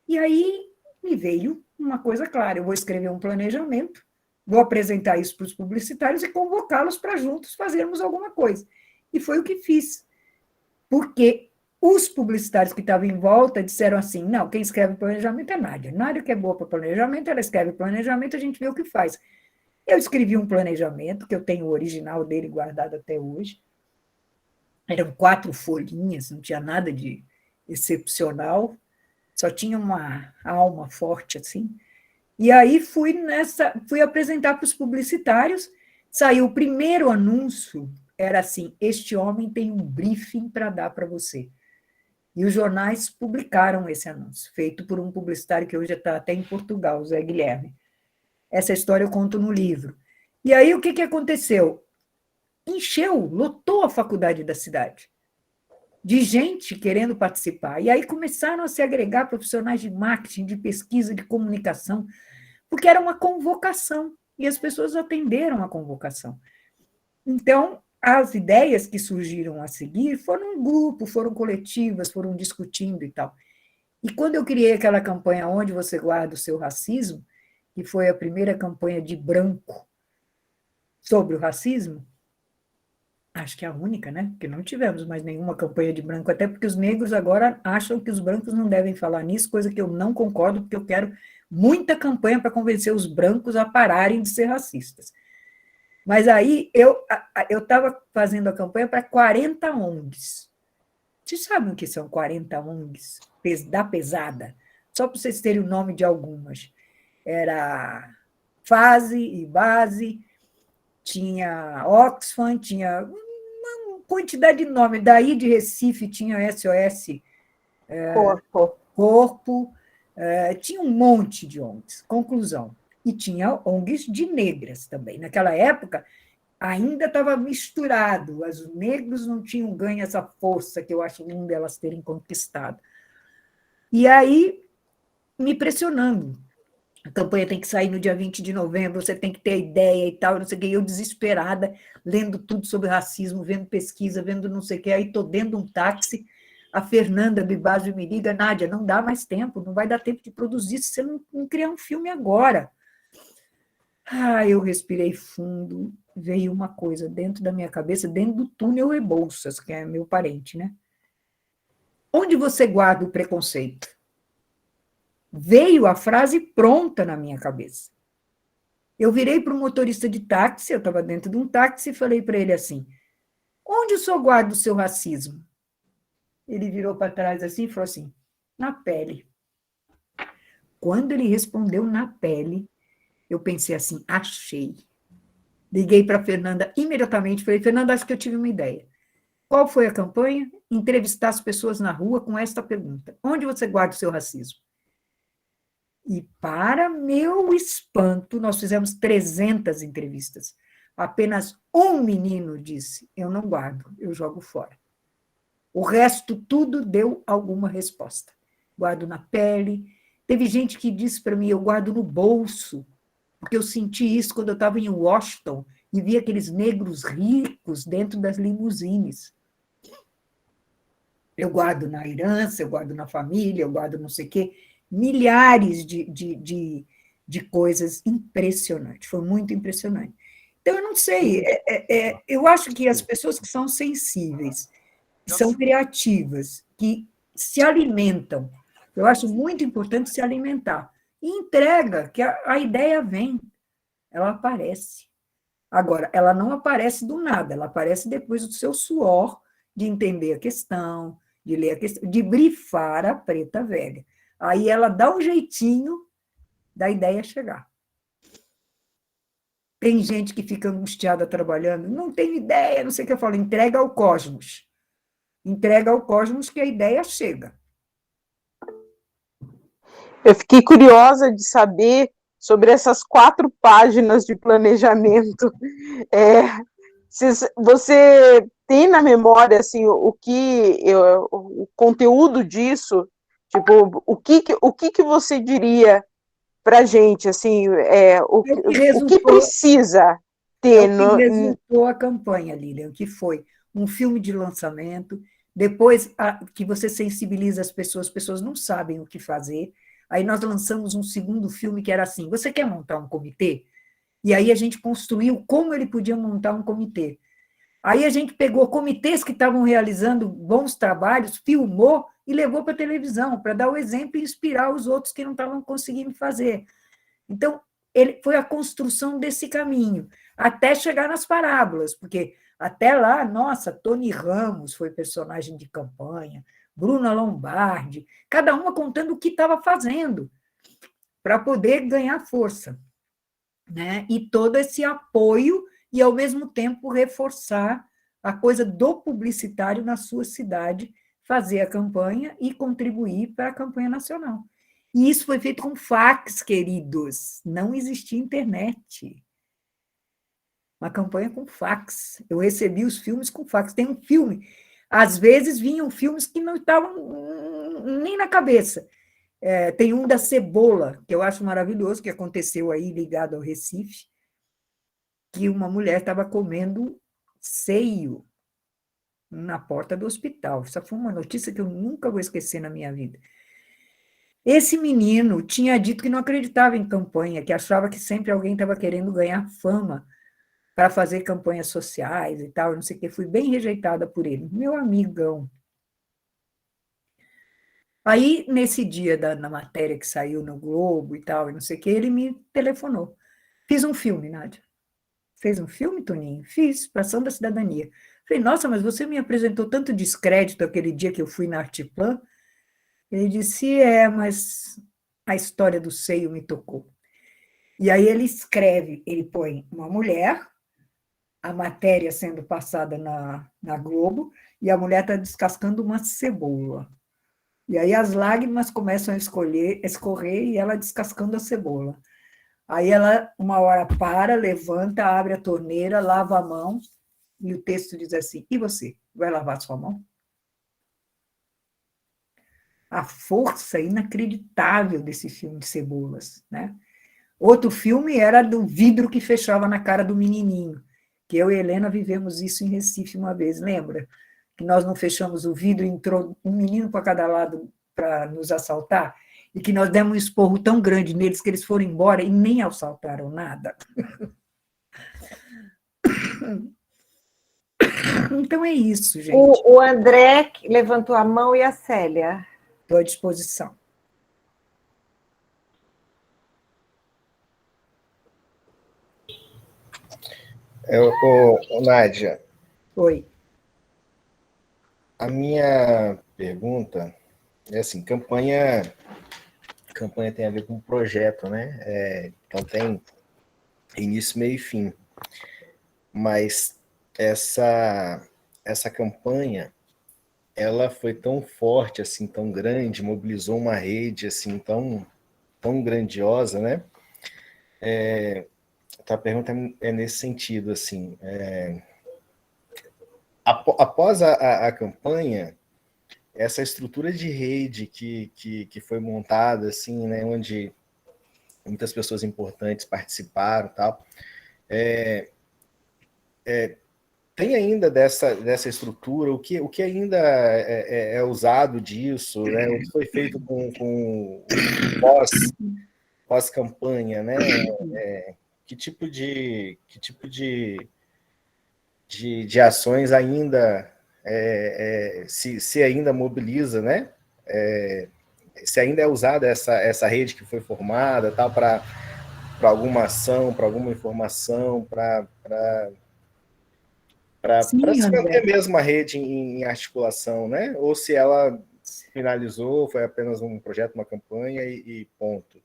E aí me veio uma coisa clara, eu vou escrever um planejamento, vou apresentar isso para os publicitários e convocá-los para juntos fazermos alguma coisa. E foi o que fiz, porque os publicitários que estavam em volta disseram assim, não, quem escreve planejamento é Nádia. Nádia que é boa para planejamento, ela escreve planejamento, a gente vê o que faz. Eu escrevi um planejamento, que eu tenho o original dele guardado até hoje. Eram 4 folhinhas, não tinha nada de excepcional, só tinha uma alma forte assim. E aí fui apresentar para os publicitários, saiu o primeiro anúncio, era assim, este homem tem um briefing para dar para você. E os jornais publicaram esse anúncio, feito por um publicitário que hoje está até em Portugal, o Zé Guilherme. Essa história eu conto no livro. E aí o que aconteceu? Encheu, lotou a faculdade da cidade, de gente querendo participar. E aí começaram a se agregar profissionais de marketing, de pesquisa, de comunicação, porque era uma convocação, e as pessoas atenderam a convocação. Então, as ideias que surgiram a seguir foram um grupo, foram coletivas, foram discutindo e tal. E quando eu criei aquela campanha Onde Você Guarda o Seu Racismo, que foi a primeira campanha de branco sobre o racismo, acho que é a única, né? Porque não tivemos mais nenhuma campanha de branco, até porque os negros agora acham que os brancos não devem falar nisso, coisa que eu não concordo, porque eu quero muita campanha para convencer os brancos a pararem de ser racistas. Mas aí eu estava fazendo a campanha para 40 ONGs. Vocês sabem o que são 40 ONGs da pesada? Só para vocês terem o nome de algumas. Era Fase e Base, tinha Oxfam, tinha uma quantidade de nomes. Daí de Recife tinha SOS Corpo, tinha um monte de ONGs. Conclusão. E tinha ONGs de negras também. Naquela época, ainda estava misturado. Os negros não tinham ganho essa força que eu acho lindo elas terem conquistado. E aí, me pressionando. A campanha tem que sair no dia 20 de novembro, você tem que ter ideia e tal, não sei o quê. Eu desesperada, lendo tudo sobre racismo, vendo pesquisa, vendo não sei o quê. Aí estou dentro de um táxi, a Fernanda Bibaggio me liga, Nádia, não dá mais tempo, não vai dar tempo de produzir se você não criar um filme agora. Eu respirei fundo, veio uma coisa dentro da minha cabeça, dentro do túnel Rebouças, que é meu parente, né? Onde você guarda o preconceito? Veio a frase pronta na minha cabeça. Eu virei para o motorista de táxi, eu estava dentro de um táxi, e falei para ele assim, onde o senhor guarda o seu racismo? Ele virou para trás assim e falou assim, na pele. Quando ele respondeu na pele, eu pensei assim, achei. Liguei para a Fernanda imediatamente, falei, Fernanda, acho que eu tive uma ideia. Qual foi a campanha? Entrevistar as pessoas na rua com esta pergunta. Onde você guarda o seu racismo? E, para meu espanto, nós fizemos 300 entrevistas. Apenas um menino disse, eu não guardo, eu jogo fora. O resto, tudo deu alguma resposta. Guardo na pele. Teve gente que disse para mim, eu guardo no bolso, porque eu senti isso quando eu estava em Washington e vi aqueles negros ricos dentro das limusines. Eu guardo na herança, eu guardo na família, eu guardo não sei o quê. Milhares de coisas impressionantes. Foi muito impressionante. Então, eu não sei, eu acho que as pessoas que são sensíveis, que são criativas, que se alimentam, eu acho muito importante se alimentar. e entrega, que a ideia vem, ela aparece. Agora, ela não aparece do nada, ela aparece depois do seu suor, de entender a questão, de ler a questão, de brifar a preta velha. Aí ela dá um jeitinho da ideia chegar. Tem gente que fica angustiada trabalhando, não tem ideia, não sei o que eu falo, entrega ao cosmos. Entrega ao cosmos que a ideia chega. Eu fiquei curiosa de saber sobre essas 4 páginas de planejamento. Você tem na memória assim, o conteúdo disso? Tipo, o que você diria para a gente? Assim, o que precisa ter? O que resultou a campanha, Lilian, que foi um filme de lançamento, depois que você sensibiliza as pessoas não sabem o que fazer. Aí nós lançamos um segundo filme que era assim: você quer montar um comitê? E aí a gente construiu como ele podia montar um comitê. Aí a gente pegou comitês que estavam realizando bons trabalhos, filmou e levou para a televisão, para dar o exemplo e inspirar os outros que não estavam conseguindo fazer. Então, foi a construção desse caminho, até chegar nas parábolas, porque até lá, nossa, Tony Ramos foi personagem de campanha, Bruna Lombardi, cada uma contando o que estava fazendo, para poder ganhar força, né? E todo esse apoio e, ao mesmo tempo, reforçar a coisa do publicitário na sua cidade, fazer a campanha e contribuir para a campanha nacional. E isso foi feito com fax, queridos. Não existia internet. Uma campanha com fax. Eu recebi os filmes com fax. Tem um filme. Às vezes vinham filmes que não estavam nem na cabeça. Tem um da cebola, que eu acho maravilhoso, que aconteceu aí ligado ao Recife, que uma mulher estava comendo seio na porta do hospital. Essa foi uma notícia que eu nunca vou esquecer na minha vida. Esse menino tinha dito que não acreditava em campanha, que achava que sempre alguém estava querendo ganhar fama para fazer campanhas sociais e tal, não sei o que. Fui bem rejeitada por ele. Meu amigão. Aí, nesse dia na matéria que saiu no Globo e tal, e não sei o que, ele me telefonou. Fiz um filme, Nádia. Fez um filme, Toninho? Fiz, para Ação da Cidadania. Falei, nossa, mas você me apresentou tanto descrédito aquele dia que eu fui na Artiplan. Ele disse, mas a história do seio me tocou. E aí ele escreve, ele põe uma mulher, a matéria sendo passada na Globo, e a mulher está descascando uma cebola. E aí as lágrimas começam a escorrer e ela descascando a cebola. Aí ela, uma hora para, levanta, abre a torneira, lava a mão, e o texto diz assim, e você, vai lavar sua mão? A força inacreditável desse filme de cebolas, né? Outro filme era do vidro que fechava na cara do menininho, que eu e Helena vivemos isso em Recife uma vez, lembra? Que nós não fechamos o vidro, entrou um menino para cada lado para nos assaltar, e que nós demos um esporro tão grande neles que eles foram embora e nem assaltaram nada. Então é isso, gente. O André levantou a mão e a Célia. Estou à disposição. Nádia. Oi. A minha pergunta é assim, campanha tem a ver com projeto, né? Então tem início, meio e fim. Mas essa campanha, ela foi tão forte, assim, tão grande, mobilizou uma rede assim tão grandiosa, né? A pergunta é nesse sentido, assim. Após a campanha, essa estrutura de rede que foi montada, assim, né, onde muitas pessoas importantes participaram, tal, tem ainda dessa estrutura, o que ainda é usado disso, né, o que foi feito com pós-campanha, né, que tipo de ações ainda se ainda mobiliza, né, se ainda é usada essa rede que foi formada, tal, para alguma ação, para alguma informação, para se manter mesmo a rede em articulação, né? Ou se ela finalizou, foi apenas um projeto, uma campanha e ponto.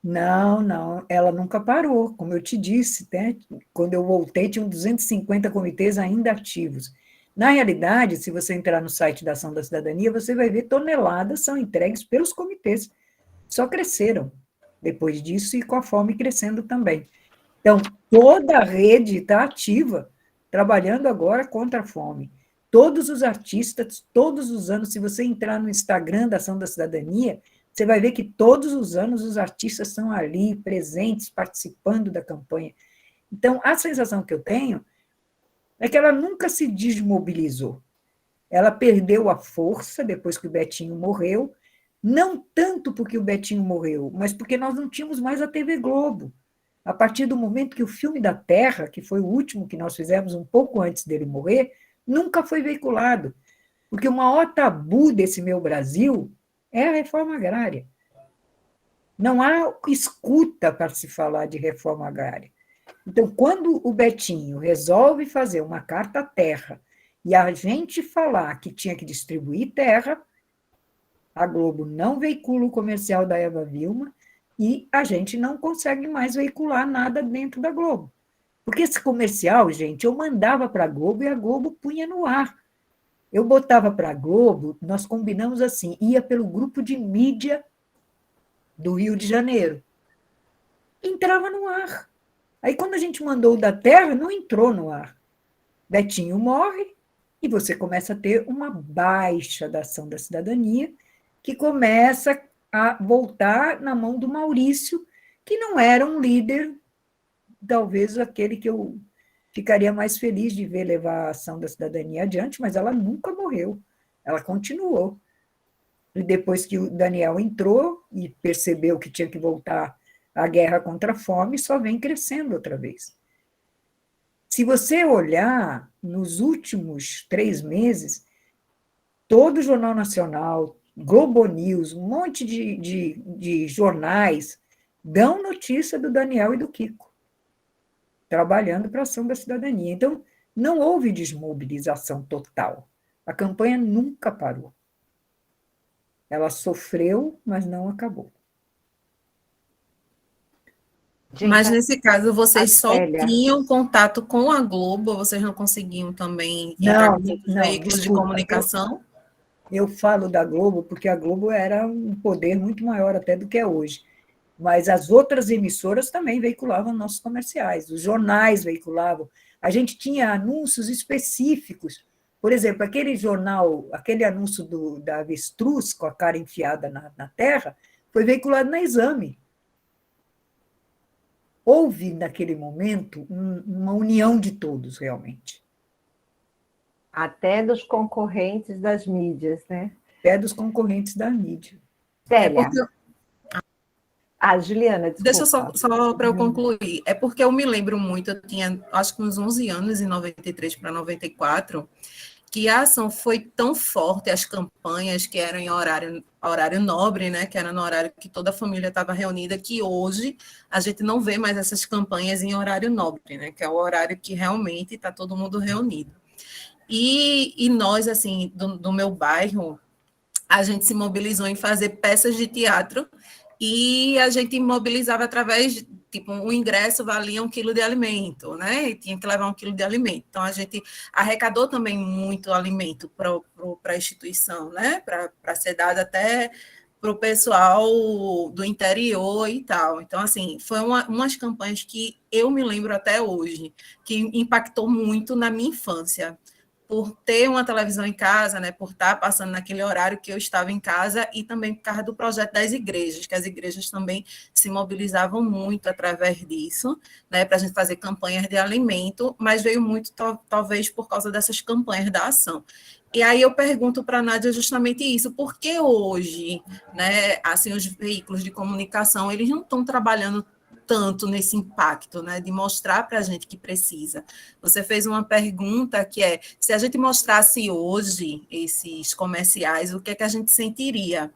Não, ela nunca parou, como eu te disse, né? Quando eu voltei, tinham 250 comitês ainda ativos. Na realidade, se você entrar no site da Ação da Cidadania, você vai ver toneladas são entregues pelos comitês. Só cresceram depois disso e com a fome crescendo também. Então, toda a rede está ativa, trabalhando agora contra a fome. Todos os artistas, todos os anos, se você entrar no Instagram da Ação da Cidadania, você vai ver que todos os anos os artistas estão ali, presentes, participando da campanha. Então, a sensação que eu tenho é que ela nunca se desmobilizou. Ela perdeu a força depois que o Betinho morreu, não tanto porque o Betinho morreu, mas porque nós não tínhamos mais a TV Globo. A partir do momento que o filme da Terra, que foi o último que nós fizemos um pouco antes dele morrer, nunca foi veiculado. Porque o maior tabu desse meu Brasil é a reforma agrária. Não há escuta para se falar de reforma agrária. Então, quando o Betinho resolve fazer uma carta à terra e a gente falar que tinha que distribuir terra, a Globo não veicula o comercial da Eva Vilma e a gente não consegue mais veicular nada dentro da Globo. Porque esse comercial, gente, eu mandava para a Globo e a Globo punha no ar. Eu botava para a Globo, nós combinamos assim, ia pelo grupo de mídia do Rio de Janeiro. Entrava no ar. Aí, quando a gente mandou o da Terra, não entrou no ar. Betinho morre e você começa a ter uma baixa da Ação da Cidadania, que começa a voltar na mão do Maurício, que não era um líder, talvez aquele que eu ficaria mais feliz de ver levar a Ação da Cidadania adiante, mas ela nunca morreu, ela continuou. E depois que o Daniel entrou e percebeu que tinha que voltar à guerra contra a fome, só vem crescendo outra vez. Se você olhar, nos últimos 3 meses, todo o Jornal Nacional, Globo News, um monte de jornais dão notícia do Daniel e do Kiko, trabalhando para a Ação da Cidadania. Então, não houve desmobilização total. A campanha nunca parou. Ela sofreu, mas não acabou. Mas, nesse caso, vocês só tinham contato com a Globo, vocês não conseguiam também entrar com outros veículos de comunicação? Eu falo da Globo porque a Globo era um poder muito maior até do que é hoje. Mas as outras emissoras também veiculavam nossos comerciais, os jornais veiculavam. A gente tinha anúncios específicos. Por exemplo, aquele jornal, aquele anúncio da avestruz com a cara enfiada na terra, foi veiculado na Exame. Houve, naquele momento, uma união de todos, realmente. Até dos concorrentes das mídias, né? Até dos concorrentes da mídia. Célia. Juliana, desculpa. Deixa só para eu concluir. É porque eu me lembro muito, eu tinha acho que uns 11 anos, em 93 para 94, que a ação foi tão forte, as campanhas que eram em horário nobre, né, que era no horário que toda a família estava reunida, que hoje a gente não vê mais essas campanhas em horário nobre, né, que é o horário que realmente está todo mundo reunido. E nós, assim, do meu bairro, a gente se mobilizou em fazer peças de teatro e a gente mobilizava através, tipo, o ingresso valia 1 quilo de alimento, né? E tinha que levar 1 quilo de alimento. Então, a gente arrecadou também muito alimento para a instituição, né? Para ser dado até para o pessoal do interior e tal. Então, assim, foi umas campanhas que eu me lembro até hoje, que impactou muito na minha infância, por ter uma televisão em casa, né, por estar passando naquele horário que eu estava em casa, e também por causa do projeto das igrejas, que as igrejas também se mobilizavam muito através disso, né, para a gente fazer campanhas de alimento, mas veio muito, talvez, por causa dessas campanhas da ação. E aí eu pergunto para a Nádia justamente isso, por que hoje, né, assim, os veículos de comunicação, eles não estão trabalhando tanto nesse impacto, né, de mostrar para a gente que precisa. Você fez uma pergunta que é, se a gente mostrasse hoje esses comerciais, o que é que a gente sentiria?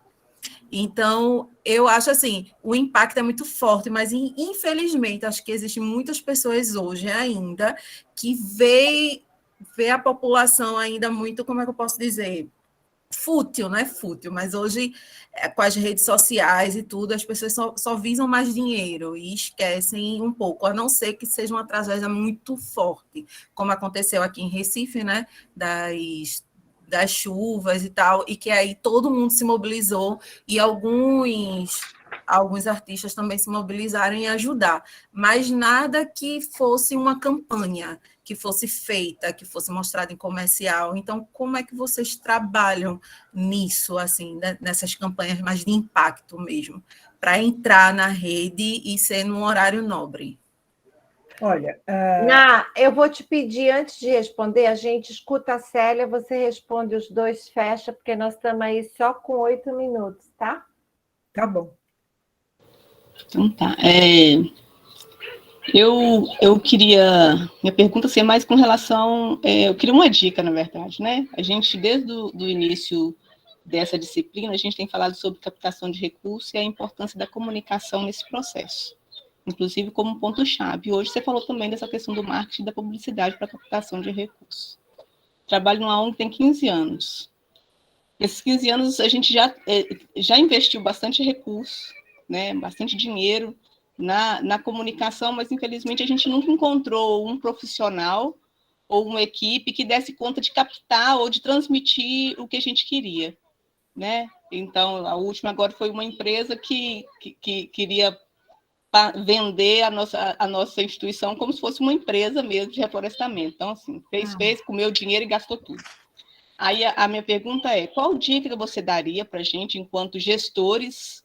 Então, eu acho assim, o impacto é muito forte, mas infelizmente, acho que existem muitas pessoas hoje ainda que vê a população ainda muito, como é que eu posso dizer? Fútil, não é fútil, mas hoje, com as redes sociais e tudo, as pessoas só visam mais dinheiro e esquecem um pouco, a não ser que seja uma tragédia muito forte, como aconteceu aqui em Recife, né, das chuvas e tal, e que aí todo mundo se mobilizou e alguns artistas também se mobilizaram em ajudar, mas nada que fosse uma campanha, que fosse feita, que fosse mostrada em comercial. Então, como é que vocês trabalham nisso, assim, nessas campanhas mais de impacto mesmo, para entrar na rede e ser num horário nobre? Olha, eu vou te pedir, antes de responder, a gente escuta a Célia, você responde os dois, fecha, porque nós estamos aí só com 8 minutos, tá? tá bom. Então tá. Eu queria. Minha pergunta ser mais com relação. Eu queria uma dica, na verdade, né? A gente, desde o início dessa disciplina, a gente tem falado sobre captação de recursos e a importância da comunicação nesse processo, inclusive como ponto-chave. Hoje você falou também dessa questão do marketing e da publicidade para captação de recursos. Trabalho numa ONG tem 15 anos. Nesses 15 anos, a gente já investiu bastante recurso, né? Bastante dinheiro na comunicação, mas infelizmente a gente nunca encontrou um profissional ou uma equipe que desse conta de captar ou de transmitir o que a gente queria, né? Então, a última agora foi uma empresa que queria vender a nossa instituição como se fosse uma empresa mesmo de reflorestamento. Então, assim, fez, comeu dinheiro e gastou tudo. Aí a minha pergunta é, qual dica que você daria para a gente, enquanto gestores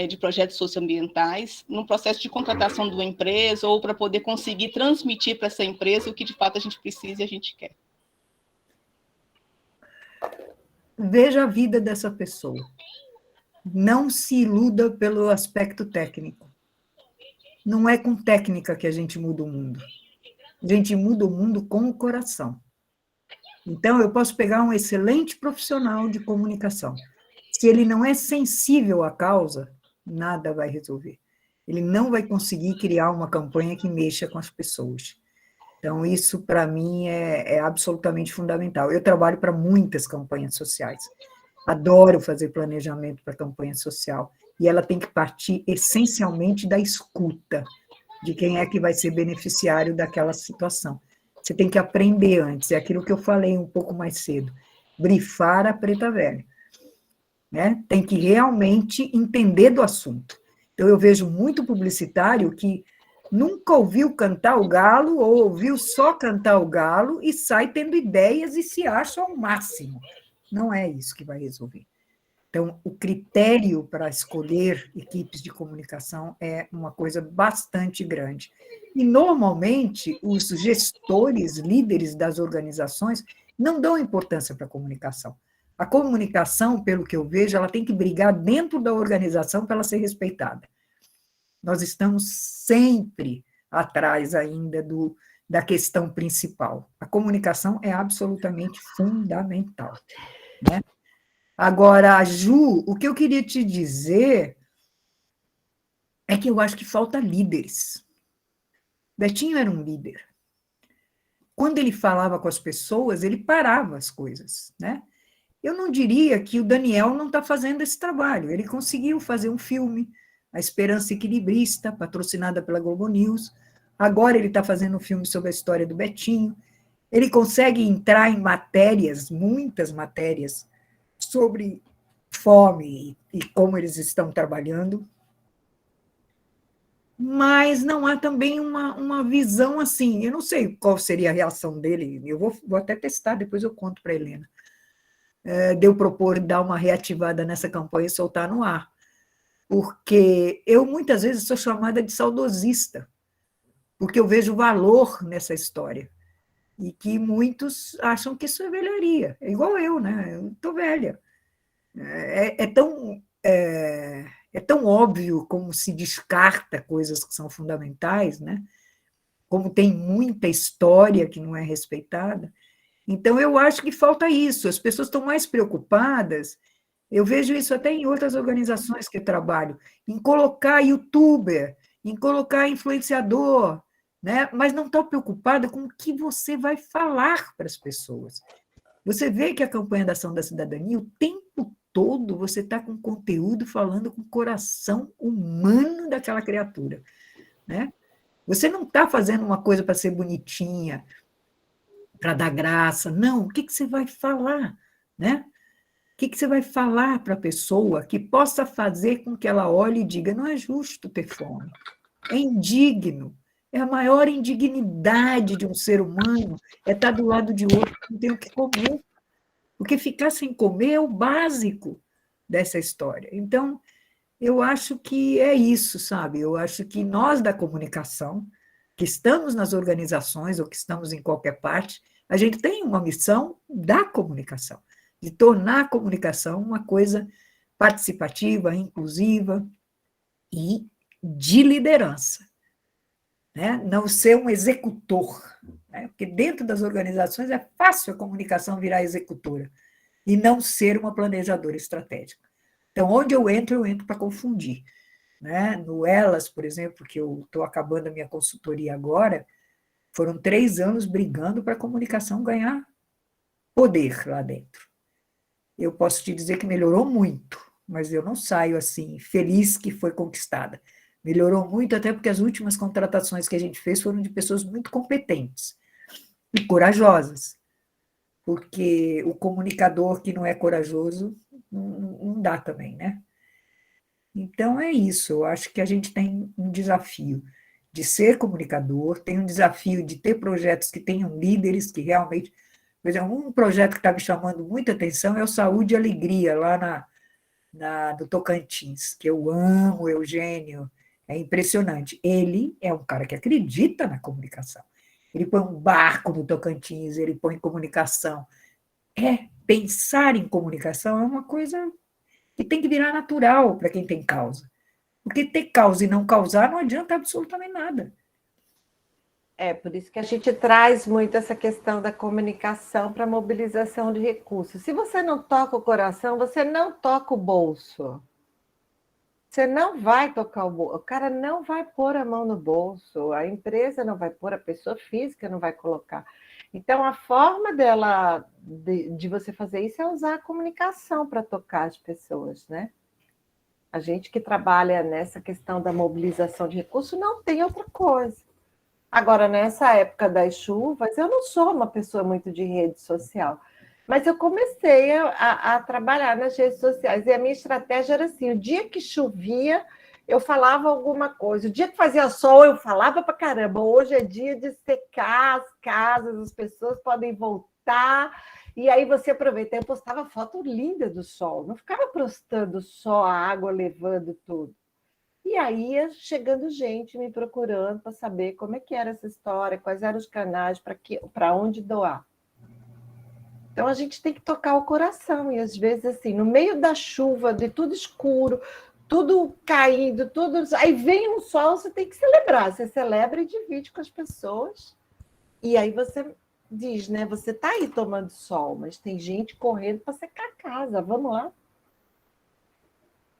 de projetos socioambientais, no processo de contratação de uma empresa ou para poder conseguir transmitir para essa empresa o que de fato a gente precisa e a gente quer? Veja a vida dessa pessoa. Não se iluda pelo aspecto técnico. Não é com técnica que a gente muda o mundo. A gente muda o mundo com o coração. Então, eu posso pegar um excelente profissional de comunicação. Se ele não é sensível à causa, nada vai resolver. Ele não vai conseguir criar uma campanha que mexa com as pessoas. Então, isso, para mim, é absolutamente fundamental. Eu trabalho para muitas campanhas sociais. Adoro fazer planejamento para campanha social. E ela tem que partir, essencialmente, da escuta de quem é que vai ser beneficiário daquela situação. Você tem que aprender antes, é aquilo que eu falei um pouco mais cedo, brifar a preta velha, né? Tem que realmente entender do assunto. Então, eu vejo muito publicitário que nunca ouviu cantar o galo, ou ouviu só cantar o galo, e sai tendo ideias e se acha ao máximo. Não é isso que vai resolver. Então, o critério para escolher equipes de comunicação é uma coisa bastante grande. E, normalmente, os gestores, líderes das organizações, não dão importância para a comunicação. A comunicação, pelo que eu vejo, ela tem que brigar dentro da organização para ela ser respeitada. Nós estamos sempre atrás ainda da questão principal. A comunicação é absolutamente fundamental, né? Agora, Ju, o que eu queria te dizer é que eu acho que falta líderes. Betinho era um líder. Quando ele falava com as pessoas, ele parava as coisas, né? Eu não diria que o Daniel não está fazendo esse trabalho. Ele conseguiu fazer um filme, A Esperança Equilibrista, patrocinada pela Globo News. Agora ele está fazendo um filme sobre a história do Betinho. Ele consegue entrar em matérias, muitas matérias, sobre fome e como eles estão trabalhando, mas não há também uma visão assim. Eu não sei qual seria a reação dele, eu vou até testar, depois eu conto para a Helena. De eu propor dar uma reativada nessa campanha e soltar no ar, porque eu muitas vezes sou chamada de saudosista, porque eu vejo valor nessa história, e que muitos acham que isso é velharia, é igual eu, né? Eu estou velha. É tão óbvio como se descarta coisas que são fundamentais, né? Como tem muita história que não é respeitada. Então, eu acho que falta isso. As pessoas estão mais preocupadas Eu vejo isso até em outras organizações que eu trabalho, em colocar youtuber, em colocar influenciador, né? Mas não está preocupada com o que você vai falar para as pessoas. Você vê que a campanha da Ação da Cidadania, o tempo todo, você está com conteúdo falando com o coração humano daquela criatura, né? Você não está fazendo uma coisa para ser bonitinha, para dar graça, não. O que você vai falar, né? O que você vai falar para a pessoa que possa fazer com que ela olhe e diga: não é justo ter fome, é indigno, é a maior indignidade de um ser humano é estar do lado de outro que não tem o que comer, porque ficar sem comer é o básico dessa história. Então, eu acho que é isso, sabe? Eu acho que nós da comunicação, que estamos nas organizações ou que estamos em qualquer parte, a gente tem uma missão da comunicação, de tornar a comunicação uma coisa participativa, inclusiva e de liderança, né? Não ser um executor, né? Porque dentro das organizações é fácil a comunicação virar executora e não ser uma planejadora estratégica. Então, onde eu entro para confundir, né? No Elas, por exemplo, que eu estou acabando a minha consultoria agora, foram 3 anos brigando para a comunicação ganhar poder lá dentro. Eu posso te dizer que melhorou muito, mas eu não saio assim, feliz que foi conquistada. Melhorou muito, até porque as últimas contratações que a gente fez foram de pessoas muito competentes e corajosas, porque o comunicador que não é corajoso não dá também, né? Então é isso, eu acho que a gente tem um desafio de ser comunicador, tem um desafio de ter projetos que tenham líderes que realmente... Por exemplo, um projeto que está me chamando muita atenção é o Saúde e Alegria, lá do Tocantins, que eu amo, Eugênio, é impressionante. Ele é um cara que acredita na comunicação. Ele põe um barco no Tocantins, ele põe comunicação. Pensar em comunicação é uma coisa que tem que virar natural para quem tem causa. Porque ter causa e não causar não adianta absolutamente nada. Por isso que a gente traz muito essa questão da comunicação para mobilização de recursos. Se você não toca o coração, você não toca o bolso. Você não vai tocar o bolso. O cara não vai pôr a mão no bolso, a empresa não vai pôr, a pessoa física não vai colocar. Então, a forma de você fazer isso é usar a comunicação para tocar as pessoas, né? A gente que trabalha nessa questão da mobilização de recursos não tem outra coisa. Agora, nessa época das chuvas, eu não sou uma pessoa muito de rede social, mas eu comecei a trabalhar nas redes sociais, e a minha estratégia era assim, o dia que chovia, eu falava alguma coisa, o dia que fazia sol, eu falava pra caramba, hoje é dia de secar as casas, as pessoas podem voltar, e aí você aproveita, eu postava foto linda do sol, não ficava postando só a água levando tudo. E aí ia chegando gente me procurando para saber como é que era essa história, quais eram os canais, para onde doar. Então, a gente tem que tocar o coração, e às vezes, assim, no meio da chuva, de tudo escuro, tudo caindo, aí vem um sol, você tem que celebrar, você celebra e divide com as pessoas, e aí você diz, né, você está aí tomando sol, mas tem gente correndo para secar a casa, vamos lá?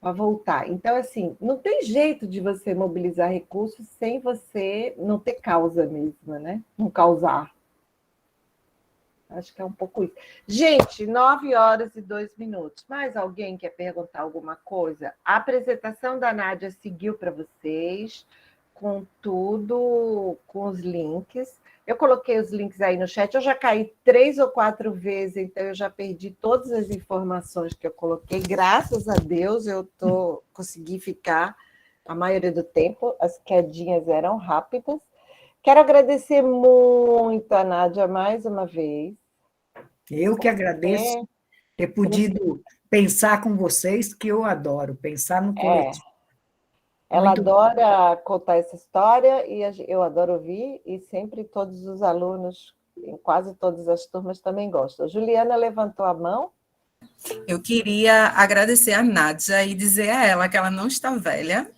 Para voltar. Então, assim, não tem jeito de você mobilizar recursos sem você não ter causa mesmo, né? Não causar. Acho que é um pouco isso. Gente, 9h02. Mais alguém quer perguntar alguma coisa? A apresentação da Nádia seguiu para vocês, com tudo, com os links. Eu coloquei os links aí no chat, eu já caí 3 ou 4 vezes, então eu já perdi todas as informações que eu coloquei. Graças a Deus eu consegui ficar a maioria do tempo, as quedinhas eram rápidas. Quero agradecer muito a Nádia mais uma vez. Eu que agradeço ter podido pensar com vocês, que eu adoro, pensar no coletivo. Ela adora contar essa história e eu adoro ouvir, e sempre todos os alunos, em quase todas as turmas, também gostam. Juliana levantou a mão. Eu queria agradecer a Nádia e dizer a ela que ela não está velha.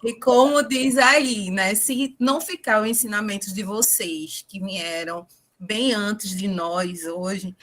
E como diz aí, né? Se não ficar os ensinamentos de vocês, que vieram bem antes de nós hoje,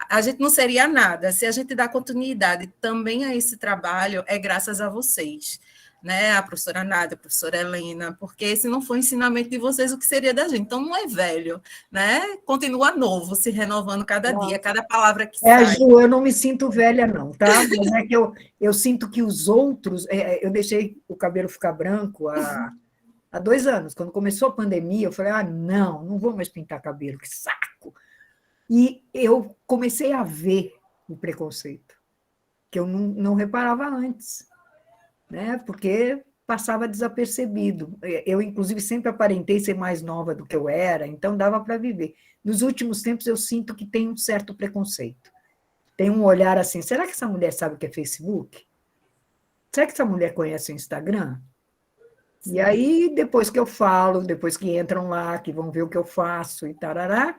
a gente não seria nada. Se a gente dá continuidade também a esse trabalho, é graças a vocês, né? A professora Nádia, a professora Helena, porque se não for o ensinamento de vocês, o que seria da gente? Então, não é velho, né? Continua novo, se renovando cada dia, cada palavra que sai. Ju, eu não me sinto velha, não, tá? Mas é que eu sinto que os outros... eu deixei o cabelo ficar branco há 2 anos. Quando começou a pandemia, eu falei, não vou mais pintar cabelo, que saco! E eu comecei a ver o preconceito, que eu não reparava antes, né? Porque passava desapercebido. Eu, inclusive, sempre aparentei ser mais nova do que eu era, então dava para viver. Nos últimos tempos, eu sinto que tem um certo preconceito. Tem um olhar assim, será que essa mulher sabe o que é Facebook? Será que essa mulher conhece o Instagram? E aí, depois que eu falo, depois que entram lá, que vão ver o que eu faço e tarará,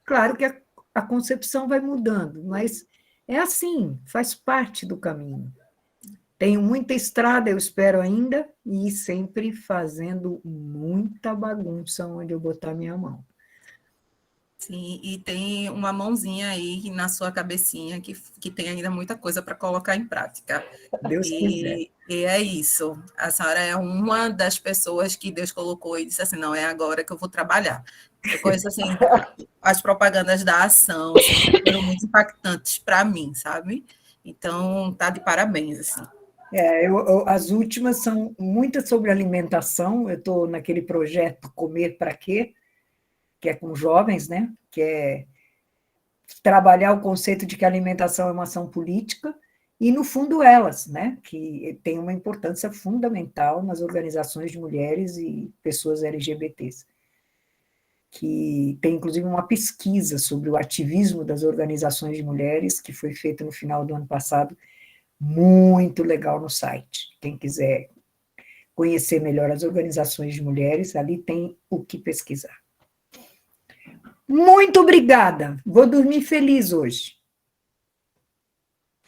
claro que a concepção vai mudando, mas é assim, faz parte do caminho. Tenho muita estrada, eu espero ainda, e sempre fazendo muita bagunça onde eu botar minha mão. Sim, e tem uma mãozinha aí na sua cabecinha que tem ainda muita coisa para colocar em prática. Deus quiser. E é isso. A senhora é uma das pessoas que Deus colocou e disse assim, não, é agora que eu vou trabalhar. Eu conheço, assim, as propagandas da ação, assim, foram muito impactantes para mim, sabe? Então, tá de parabéns, assim. As últimas são muitas sobre alimentação, eu estou naquele projeto Comer para Quê?, que é com jovens, né? Que é trabalhar o conceito de que a alimentação é uma ação política, e, no fundo, elas, né? Que tem uma importância fundamental nas organizações de mulheres e pessoas LGBTs. Que tem, inclusive, uma pesquisa sobre o ativismo das organizações de mulheres, que foi feita no final do ano passado, muito legal no site. Quem quiser conhecer melhor as organizações de mulheres, ali tem o que pesquisar. Muito obrigada. Vou dormir feliz hoje.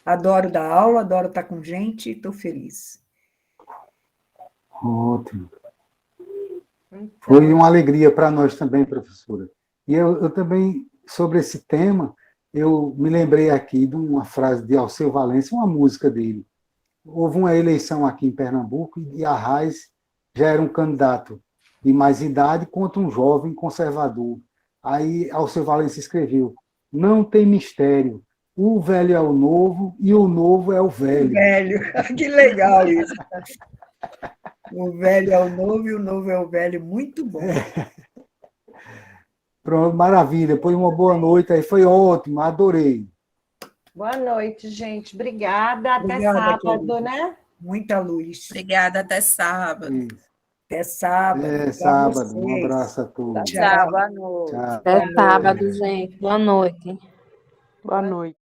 Adoro dar aula, adoro estar com gente, estou feliz. Ótimo. Foi uma alegria para nós também, professora. E eu também, sobre esse tema, eu me lembrei aqui de uma frase de Alceu Valença, uma música dele. Houve uma eleição aqui em Pernambuco e Arraiz já era um candidato de mais idade contra um jovem conservador. Aí Alceu Valença escreveu, não tem mistério, o velho é o novo e o novo é o velho. O velho, que legal isso. O velho é o novo e o novo é o velho, muito bom. Pronto, maravilha, foi uma boa noite, aí foi ótimo, adorei. Boa noite, gente, obrigada, Obrigada, até sábado, querida. Né? Muita luz. Obrigada, até sábado. Isso. Até sábado. Até sábado, um abraço a todos. Tchau, boa noite. Tchau. Até sábado, gente. Boa noite. Boa noite.